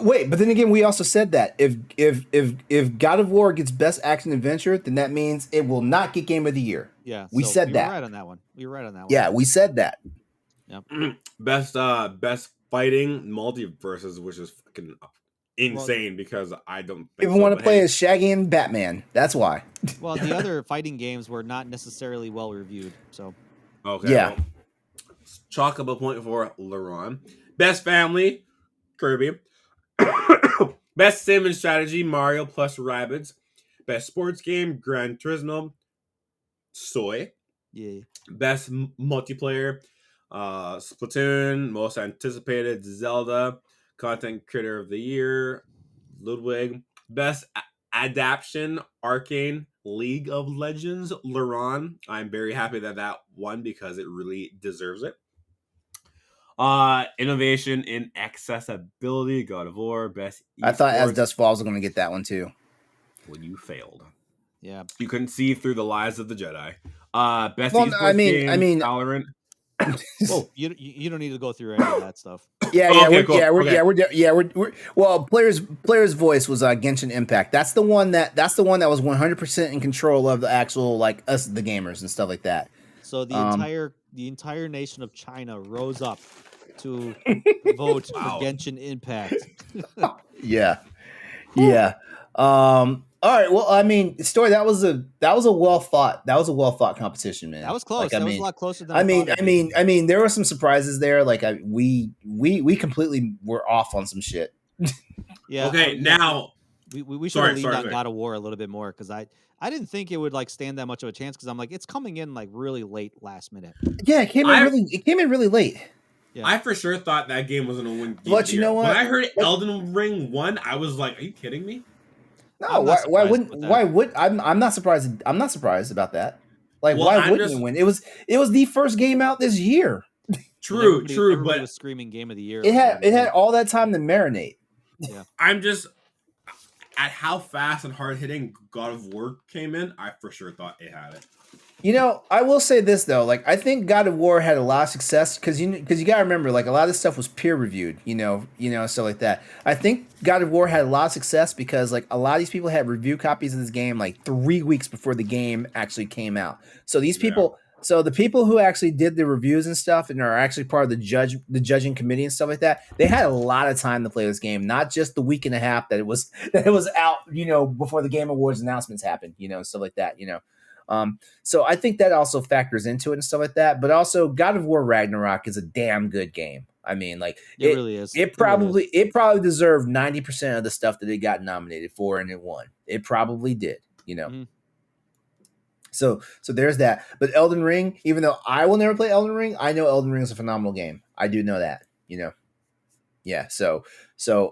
Wait, but then again, we also said that if God of War gets Best Action Adventure, then that means it will not get Game of the Year. Yeah, We so said we that. were right on that one. We were right on that one. Yeah, we said that. Best fighting multiverses, which is fucking insane because I don't think People want to play as Shaggy and Batman. That's why. Well, the other fighting games were not necessarily well reviewed. So Okay. Yeah. Well, chalk up a point for LeRon. Best family, Kirby. Best sim and strategy, Mario plus Rabbids. Best sports game, Gran Turismo, Stoy. yeah, Best multiplayer, Splatoon. Most anticipated, Zelda. Content creator of the year, Ludwig. Best adaptation, Arcane League of Legends, LeRon. I'm very happy that won because it really deserves it. Innovation in accessibility, God of War. Best I thought As esports. Dust Falls was going to get that one too. Well, you failed. yeah. You couldn't see through the lies of the Jedi. Best Well, esports I game, mean, Valorant. Whoa, you don't need to go through any of that stuff. Yeah, Oh, yeah, okay, we're, cool. yeah, we're, Okay. yeah, we're well. Player's voice was Genshin Impact. That's the one that was 100% in control of the actual like us, the gamers and stuff like that. So the entire nation of China rose up to vote Wow. for Genshin Impact. Yeah, yeah. All right. Well, I mean, Story. That was a well thought competition, man. That was close. Like, That was a lot closer than I thought it'd be. mean, there were some surprises there. Like, we completely were off on some shit. Yeah. Okay, now we should have leaned on God of War a little bit more because I didn't think it would like stand that much of a chance because I'm like it's coming in like really late last minute. Yeah, it came in really late. Yeah. I for sure thought that game was gonna win. But you know what? When I heard Elden Ring won, I was like, "Are you kidding me?" No, why would I'm not surprised. I'm not surprised about that. Like, Well, why wouldn't it win? It was the first game out this year. True, Everybody but was screaming Game of the Year. It had all that time to marinate. Yeah. I'm just at how fast and hard hitting God of War came in. I for sure thought it had it. You know, I will say this though. Like, I think God of War had a lot of success because you gotta remember, like, a lot of this stuff was peer reviewed. You know, stuff like that. I think God of War had a lot of success because like a lot of these people had review copies of this game like 3 weeks before the game actually came out. So these people. So the people who actually did the reviews and stuff and are actually part of the judging committee and stuff like that, they had a lot of time to play this game, not just the week and a half that it was out, you know, before the Game Awards announcements happened, you know, stuff like that, you know. So I think that also factors into it and stuff like that. But also, God of War Ragnarok is a damn good game. I mean, like it really is. It probably deserved 90% of the stuff that it got nominated for, and it won. It probably did, you know. Mm-hmm. So there's that. But Elden Ring, even though I will never play Elden Ring, I know Elden Ring is a phenomenal game. I do know that, you know. Yeah. So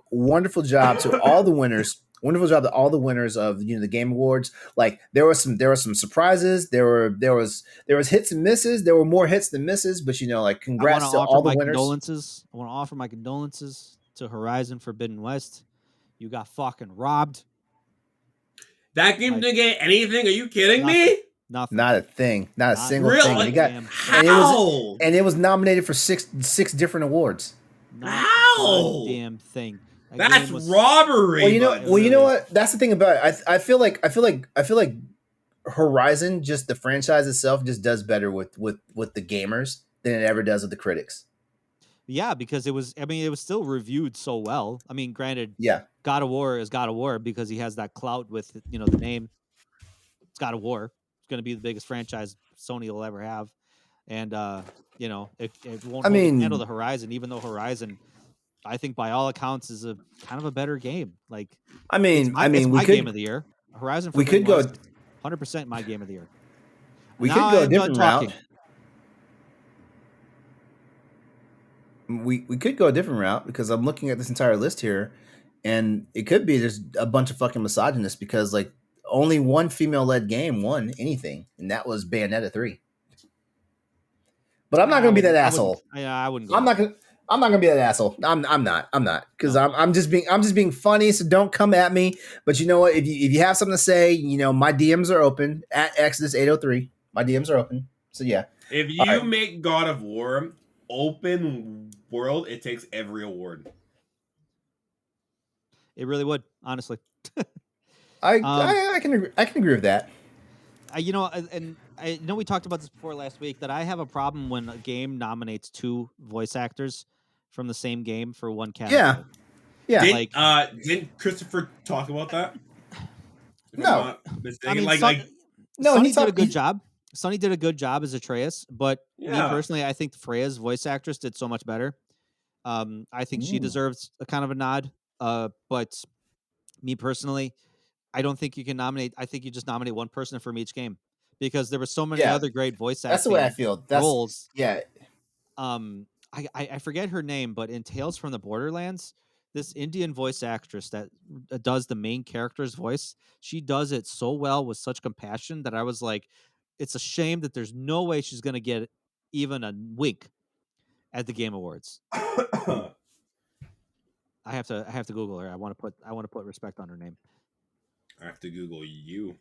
wonderful job to all the winners. Wonderful job to all the winners of, you know, the Game Awards. Like there were some surprises. There was hits and misses. There were more hits than misses. But you know, like congrats to all the winners. I want to offer my condolences to Horizon Forbidden West. You got fucking robbed. That game didn't get anything. Are you kidding me? Nothing. Not a thing. Not a single really? thing. And it got How? and it was nominated for six different awards. How? Damn thing. That's robbery. Well, you know what? That's the thing about it. I feel like Horizon, just the franchise itself, just does better with the gamers than it ever does with the critics. Yeah, because it was still reviewed so well. I mean, granted, yeah, God of War is God of War because he has that clout with, you know, the name. It's God of War. It's going to be the biggest franchise Sony will ever have, and you know, it won't handle the Horizon, even though Horizon I think by all accounts is a kind of a better game. Like, I it's mean, my we game could of the year. Horizon we Forbidden could West, go 100% my game of the year. we Now could I go a am done different talking. route. We could go a different route because I'm looking at this entire list here, and it could be there's a bunch of fucking misogynists because like only one female-led game won anything, and that was Bayonetta 3. But I'm not gonna be that asshole. I wouldn't go. I'm not gonna be that asshole. I'm not because No. I'm just being funny. So don't come at me. But you know what? If you have something to say, you know my DMs are open at Exodus 803. My DMs are open. So yeah. If you All right. make God of War open world, it takes every award. It really would, honestly. I can agree with that. I know we talked about this before last week that I have a problem when a game nominates 2 voice actors from the same game for one category. Yeah. Didn't Christopher talk about that? No. I mean, No, Sonny he did a good job. Sonny did a good job as Atreus, but me Yeah. personally, I think Freya's voice actress did so much better. I think she deserves a kind of a nod. But me personally, I don't think you can nominate. I think you just nominate one person from each game because there were so many Yeah. other great voice That's the acting way I feel. roles. Yeah. I forget her name, but in Tales from the Borderlands, this Indian voice actress that does the main character's voice, she does it so well with such compassion that I was like, it's a shame that there's no way she's going to get even a wink at the Game Awards. I have to Google her. I want to put respect on her name. I have to Google you.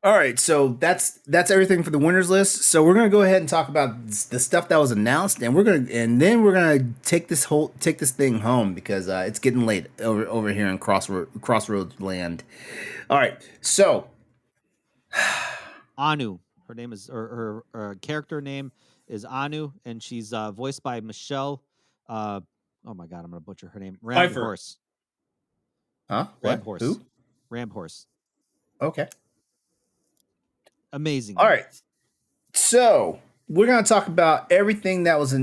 All right, so that's everything for the winners list. So we're gonna go ahead and talk about the stuff that was announced, and then we're gonna take this thing home because it's getting late over here in Crossroads land. All right, so Anu, her name is her character name is Anu, and she's voiced by Michelle. Oh my god, I'm gonna butcher her name. Pfeiffer. Horse. huh? Ram What? Horse. Who? Ram Horse. Okay. Amazing. All right. So we're gonna talk about everything that was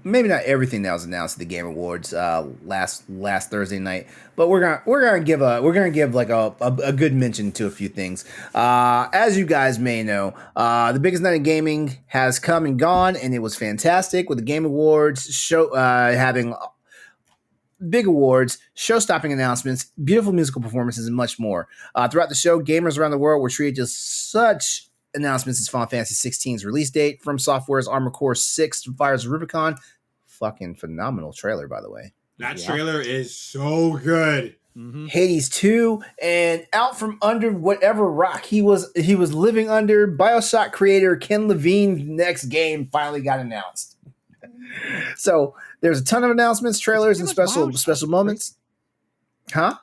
maybe not everything that was announced at the Game Awards last Thursday night, but we're gonna give like a good mention to a few things. As you guys may know, the biggest night of gaming has come and gone, and it was fantastic with the Game Awards show having big awards, show-stopping announcements, beautiful musical performances, and much more. Throughout the show, gamers around the world were treated to such announcements as Final Fantasy XVI's release date, From Software's Armored Core 6 Fires of Rubicon. Fucking phenomenal trailer, by the way. That trailer is so good. Mm-hmm. Hades 2, and out from under whatever rock he was living under, BioShock creator Ken Levine's next game finally got announced. So there's a ton of announcements, trailers, and special moments. Huh?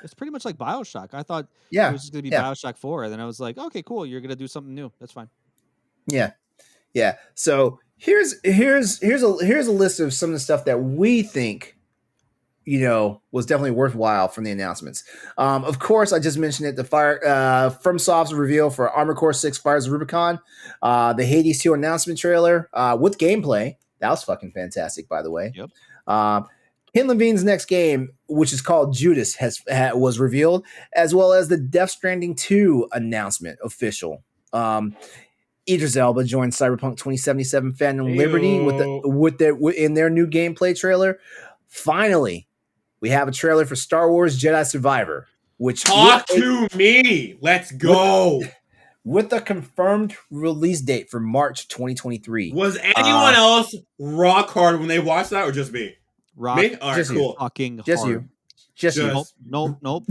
It's pretty much like BioShock. I thought Yeah. it was just going to be BioShock 4, and then I was like, okay, cool. You're going to do something new. That's fine. Yeah. So here's a list of some of the stuff that we think, was definitely worthwhile from the announcements. Of course, I just mentioned it. The FromSoft's reveal for Armored Core 6 Fires of Rubicon, the Hades 2 announcement trailer with gameplay. That was fucking fantastic, by the way. Yep. Ken Levine's next game, which is called Judas, was revealed, as well as the Death Stranding 2 announcement official. Idris Elba joined Cyberpunk 2077 Phantom Liberty in their new gameplay trailer. Finally, we have a trailer for Star Wars Jedi Survivor, which Talk to me. Let's go. With a confirmed release date for March 2023. Was anyone else rock hard when they watched that, or just me? Rock. Me? All right, Just cool. Fucking Just hard. you. Just you. Nope.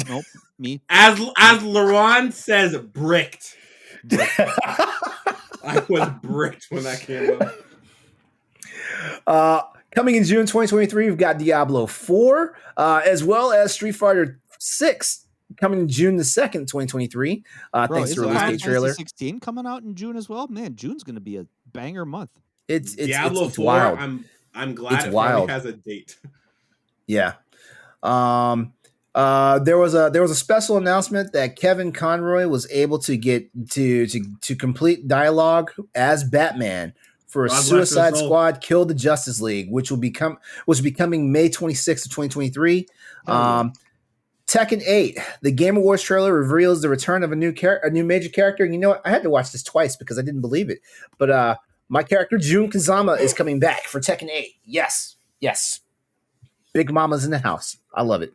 Me. As LeRon says, bricked. I was bricked when that came up. Coming in June 2023, we've got Diablo 4, as well as Street Fighter 6 coming in June the 2nd, 2023. Thanks to release date trailer. 16 coming out in June as well. Man, June's going to be a banger month. It's Diablo 4. Wild. I'm glad it wild. finally has a date. Yeah. There was a special announcement that Kevin Conroy was able to get to complete dialogue as Batman for God bless Suicide us all. Squad Kill the Justice League, which will be coming May 26th of 2023. Hell yeah. Tekken 8, the Game Awards trailer reveals the return of a new major character. And you know what? I had to watch this twice because I didn't believe it. But my character, Jun Kazama, is coming back for Tekken 8. Yes. Big Mama's in the house. I love it.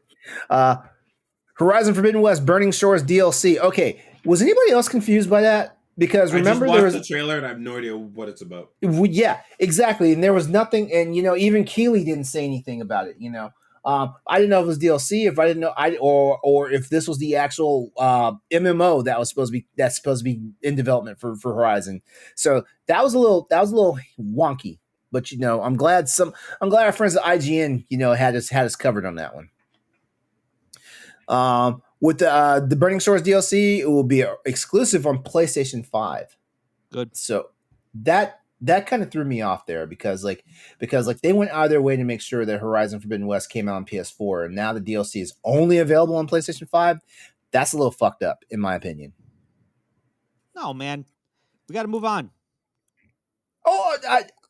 Horizon Forbidden West Burning Shores DLC. Okay, was anybody else confused by that? Because remember, I just watched there the trailer and I have no idea what it's about. yeah, exactly. And there was nothing, and even Keeley didn't say anything about it. I didn't know if it was DLC, if I didn't know, or if this was the actual MMO that's supposed to be in development for Horizon. So that was a little wonky. But I'm glad our friends at IGN had us covered on that one. With the Burning Shores DLC, it will be exclusive on PlayStation 5. Good. So that kind of threw me off there because they went out of their way to make sure that Horizon Forbidden West came out on PS4, and now the DLC is only available on PlayStation 5. That's a little fucked up, in my opinion. No, man, we got to move on. Oh,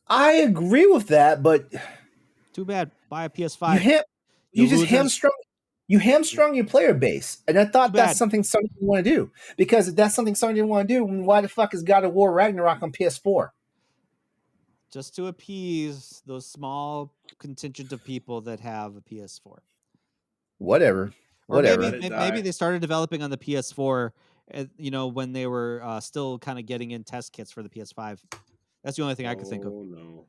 I agree with that, but too bad. Buy a PS5. You just hamstrung your player base, and I thought that's something Sony didn't want to do. Because if that's something Sony didn't want to do, why the fuck is God of War Ragnarok on PS4? Just to appease those small contingent of people that have a PS4. Whatever. Or maybe they started developing on the PS4, when they were still kind of getting in test kits for the PS5. That's the only thing I could think of. Oh no,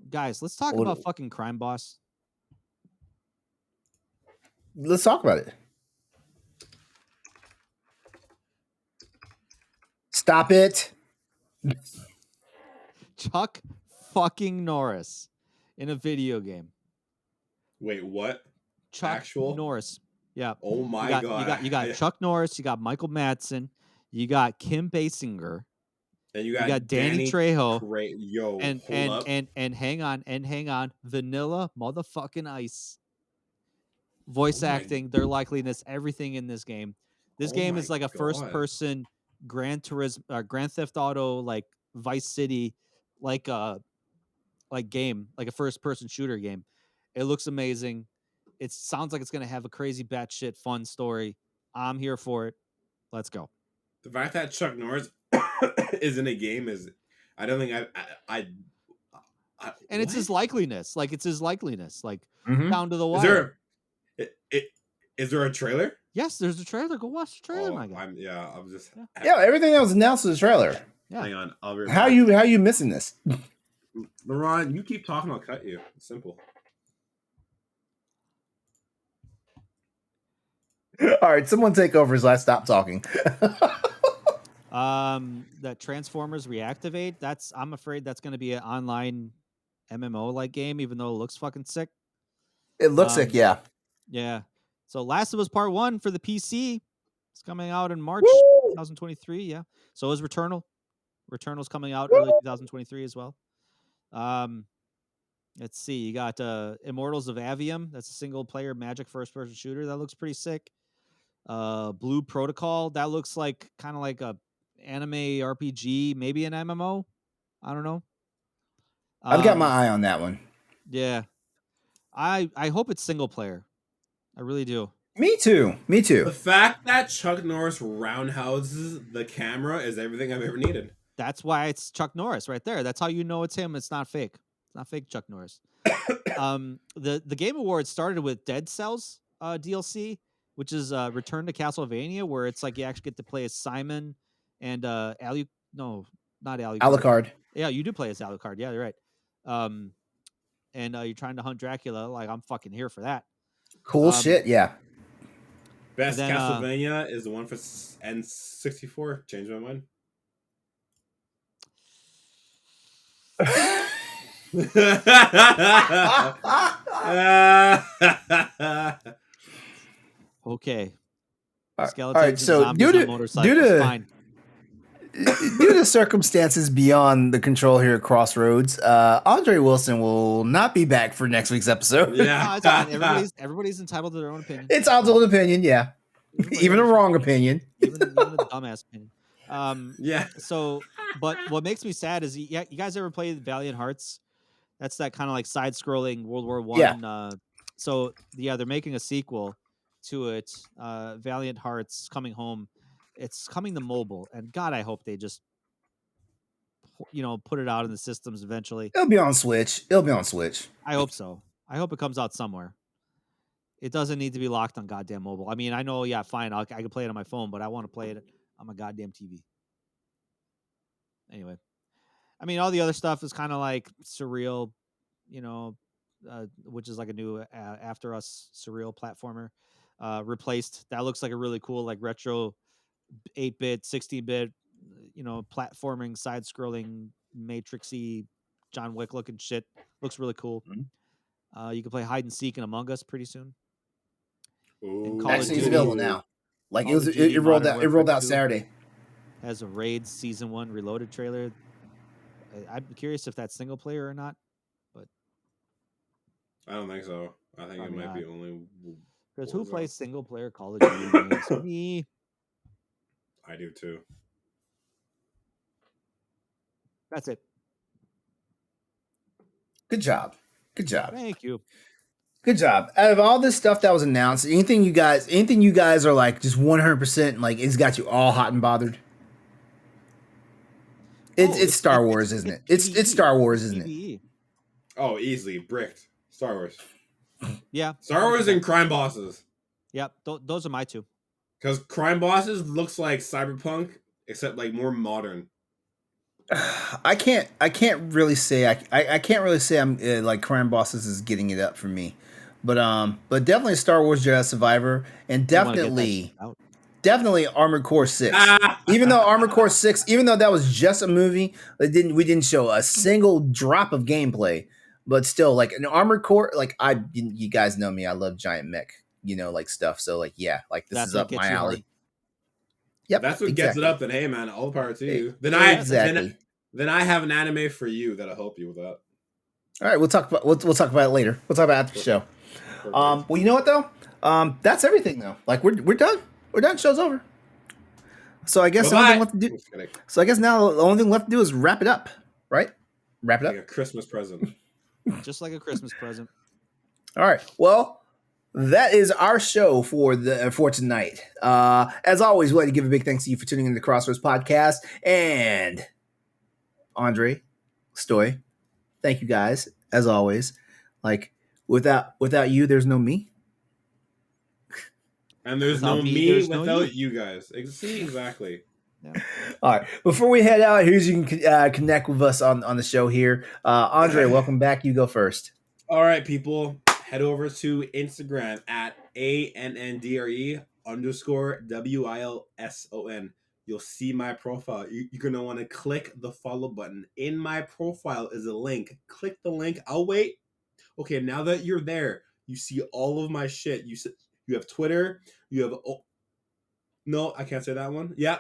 guys, let's talk about fucking Crime Boss. Let's talk about it. Stop it. Chuck fucking Norris in a video game. Wait, what? Chuck Norris. Yeah. Oh my god. You got Chuck Norris. You got Michael Madsen. You got Kim Basinger. And you got Danny Trejo. Yo, and hang on. Vanilla motherfucking Ice. Voice acting, their likeliness, everything in this game. This game is like a first-person Grand Theft Auto, like Vice City, like game, like a first-person shooter game. It looks amazing. It sounds like it's gonna have a crazy batshit fun story. I'm here for it. Let's go. The fact that Chuck Norris is in a game is, I don't think I and it's his likeliness, like down to the wire. Is there a trailer? Yes, there's a trailer. Go watch the trailer, my guy. Everything that was announced in the trailer. Yeah. Hang on, I'll be right How back. you missing this? LeRon, you keep talking, I'll cut you. It's simple. All right, someone take over as I stop talking. That Transformers Reactivate, I'm afraid that's going to be an online MMO like game, even though it looks fucking sick. It looks sick, yeah. Yeah. So Last of Us Part 1 for the PC. It's coming out in March 2023, yeah. So is Returnal. Returnal's coming out early 2023 as well. Let's see. You got Immortals of Avium. That's a single-player magic first-person shooter. That looks pretty sick. Blue Protocol. That looks like kind of like a anime RPG, maybe an MMO. I don't know. I've got my eye on that one. Yeah. I hope it's single-player. I really do. Me too. The fact that Chuck Norris roundhouses the camera is everything I've ever needed. That's why it's Chuck Norris right there. That's how you know it's him. It's not fake. It's not fake Chuck Norris. The Game Awards started with Dead Cells DLC, which is Return to Castlevania, where it's like you actually get to play as Simon and Alucard. Alucard. Yeah, you do play as Alucard. Yeah, you're right. And you're trying to hunt Dracula. Like, I'm fucking here for that. Cool shit, yeah. Best Castlevania is the one for N64. Changed my mind. Okay. Skeletons all right, so and zombies on motorcycles. Fine. Due to circumstances beyond the control here at Crossroads, Andre Wilson will not be back for next week's episode. Yeah, no, it's fine. Everybody's entitled to their own opinion. It's Andre's own opinion, yeah. Even a wrong opinion. Even a dumbass opinion. Yeah. So But what makes me sad is, you guys ever played Valiant Hearts? That's that kind of like side-scrolling World War One. Yeah. So yeah, they're making a sequel to it. Valiant Hearts Coming Home. It's coming to mobile, and God, I hope they just put it out in the systems eventually. It'll be on Switch. I hope so. I hope it comes out somewhere. It doesn't need to be locked on goddamn mobile. I mean, I know, yeah, fine. I can play it on my phone, but I want to play it on my goddamn TV. Anyway, I mean, all the other stuff is kind of like surreal, which is like a new After Us surreal platformer. Replaced. That looks like a really cool, like retro 8-bit, 16-bit, platforming, side-scrolling, matrixy, John Wick looking shit. Looks really cool. You can play hide and seek in Among Us pretty soon. And Call of Actually, it's Duty- available now. Like Call of it Duty rolled Modern out. It Warfare rolled out 2 Saturday. Has a Raid Season 1 Reloaded trailer. I'm curious if that's single player or not. But I don't think so. I think Probably it might not. be only. Because who Warzone. plays single player Call of Duty games? Me. I do too. That's it. Good job. Thank you. Good job. Out of all this stuff that was announced, anything you guys are like just 100% like it's got you all hot and bothered? It's Star Wars, isn't it? It's Star Wars, isn't it? PvE. Oh, easily bricked. Star Wars. Yeah. Star Wars 100%. and crime bosses. Yep. Those are my two. Because crime bosses looks like Cyberpunk, except like more modern. I can't really say I can't really say I'm like Crime Bosses is getting it up for me, but definitely Star Wars Jedi Survivor and You wanna get that shit out. definitely Armored Core 6. Even though Armored Core 6, even though that was just a movie, we didn't show a single drop of gameplay, but still like an Armored Core, like you guys know me, I love giant mech, like stuff. So like yeah, like this That's is what up gets my you alley. hard. Yep, that's what gets it up. Then hey man, all the power to you. Then then I have an anime for you that'll help you with that. All right, we'll talk about it later. We'll talk about it after the show. Well, you know what though? That's everything though. Like we're done. We're done. Show's over. So I guess the only thing left to do. So I guess now the only thing left to do is wrap it up, right? Wrap it up. Like a Christmas present. Just like a Christmas present. All right. Well, that is our show for tonight. As always, we'd like to give a big thanks to you for tuning into the Crossroads Podcast. And Andre, Stoy, thank you guys, as always. Like, without you, there's no me. And there's Without no me, me there's no without you guys. See, exactly. Yeah. All right. Before we head out, here's you can connect with us on the show here. Andre, welcome back. You go first. All right, people. Head over to Instagram at ANNDRE_WILSON. You'll see my profile. You're going to want to click the follow button. In my profile is a link. Click the link. I'll wait. Okay, now that you're there, you see all of my shit. You have Twitter. You have... Oh, no, I can't say that one. Yeah.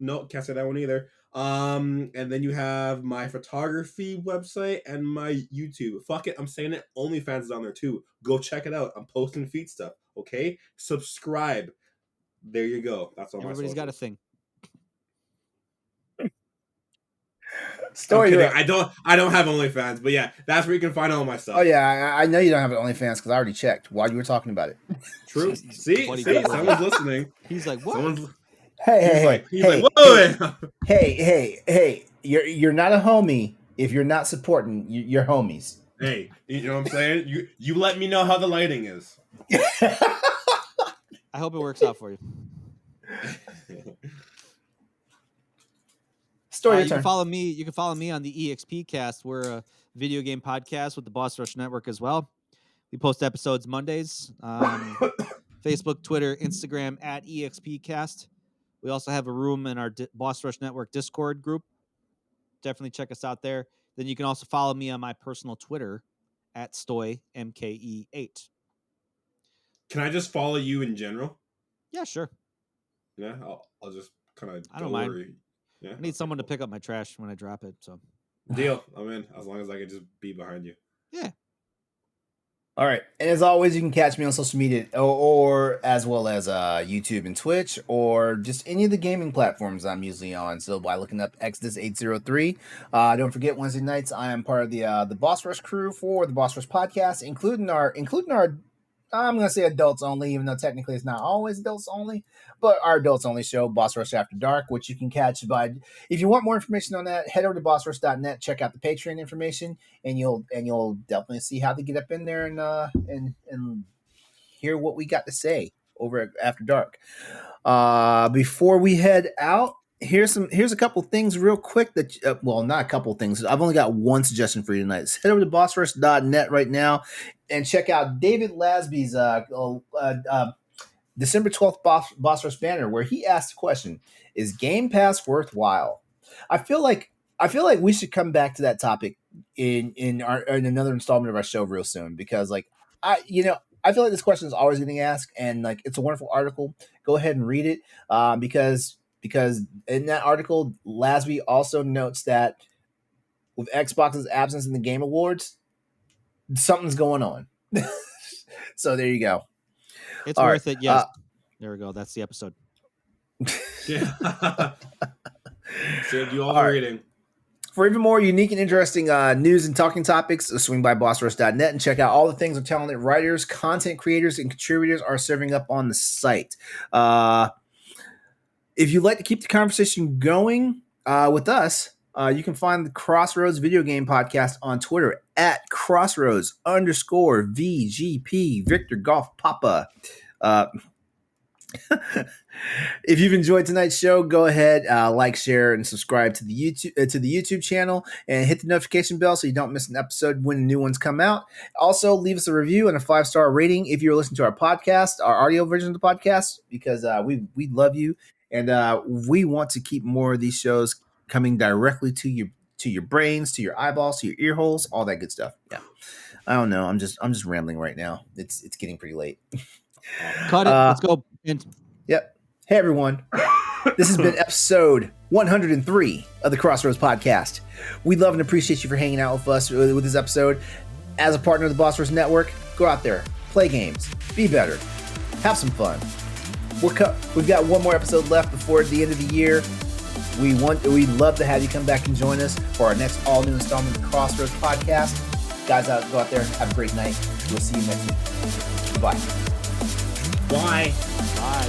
No, can't say that one either. And then you have my photography website and my YouTube. Fuck it, I'm saying it. OnlyFans is on there too. Go check it out. I'm posting feet stuff. Okay, subscribe. There you go. That's all. Everybody's got a thing. Story. I don't have OnlyFans, but yeah, that's where you can find all my stuff. Oh yeah, I know you don't have an OnlyFans because I already checked while you were talking about it. True. See, someone's listening. He's like, what? Hey, you're not a homie if you're not supporting your homies. Hey, you know what I'm saying? You let me know how the lighting is. I hope it works out for you. Story. You can follow me. You can follow me on the EXP Cast. We're a video game podcast with the Boss Rush Network as well. We post episodes Mondays. Facebook, Twitter, Instagram at EXP Cast. We also have a room in our Boss Rush Network Discord group. Definitely check us out there. Then you can also follow me on my personal Twitter at StoyMKE8. Can I just follow you in general? Yeah, sure. Yeah, I'll just kind of. I don't mind. Yeah, I need someone to pick up my trash when I drop it. So deal. I'm in as long as I can just be behind you. Yeah. All right. And as always, you can catch me on social media or as well as YouTube and Twitch or just any of the gaming platforms I'm usually on. So by looking up Exodus803. Don't forget Wednesday nights I am part of the Boss Rush crew for the Boss Rush podcast, including our I'm going to say adults only, even though technically it's not always adults only, but our adults only show, Boss Rush After Dark, which you can catch by, if you want more information on that, head over to bossrush.net, check out the Patreon information, and you'll definitely see how to get up in there and hear what we got to say over at After Dark. Before we head out, here's a couple things real quick that well, not a couple things. I've only got one suggestion for you tonight. So head over to bossrush.net right now and check out David Lasby's December 12th Boss Rush banner, where he asked the question, is Game Pass worthwhile? I feel like we should come back to that topic in another installment of our show real soon, because I feel like this question is always getting asked, and like it's a wonderful article. Go ahead and read it, because in that article, Lasby also notes that with Xbox's absence in the Game Awards, something's going on. So there you go. It's All worth right. it. Yes. There we go. That's the episode. Yeah. Saved you all All the right. reading. For even more unique and interesting news and talking topics, swing by bossrush.net and check out all the things our talented writers, content creators, and contributors are serving up on the site. If you'd like to keep the conversation going with us, you can find the Crossroads Video Game Podcast on Twitter at Crossroads_VGP Victor Golf Papa. If you've enjoyed tonight's show, go ahead, like, share, and subscribe to the YouTube channel, and hit the notification bell so you don't miss an episode when new ones come out. Also, leave us a review and a 5-star rating if you're listening to our podcast, our audio version of the podcast, because we love you, and we want to keep more of these shows coming directly to your brains, to your eyeballs, to your ear holes, all that good stuff. Yeah, I don't know. I'm just rambling right now. It's getting pretty late. Cut it. Let's go. Yep. Hey, everyone. This has been episode 103 of the Crossroads Podcast. We love and appreciate you for hanging out with us with this episode. As a partner of the Boss Rush Network, go out there, play games, be better, have some fun. We've got one more episode left before the end of the year. We'd love to have you come back and join us for our next all-new installment of the Crossroads Podcast. Guys, go out there, have a great night. We'll see you next week. Goodbye. Bye. Bye.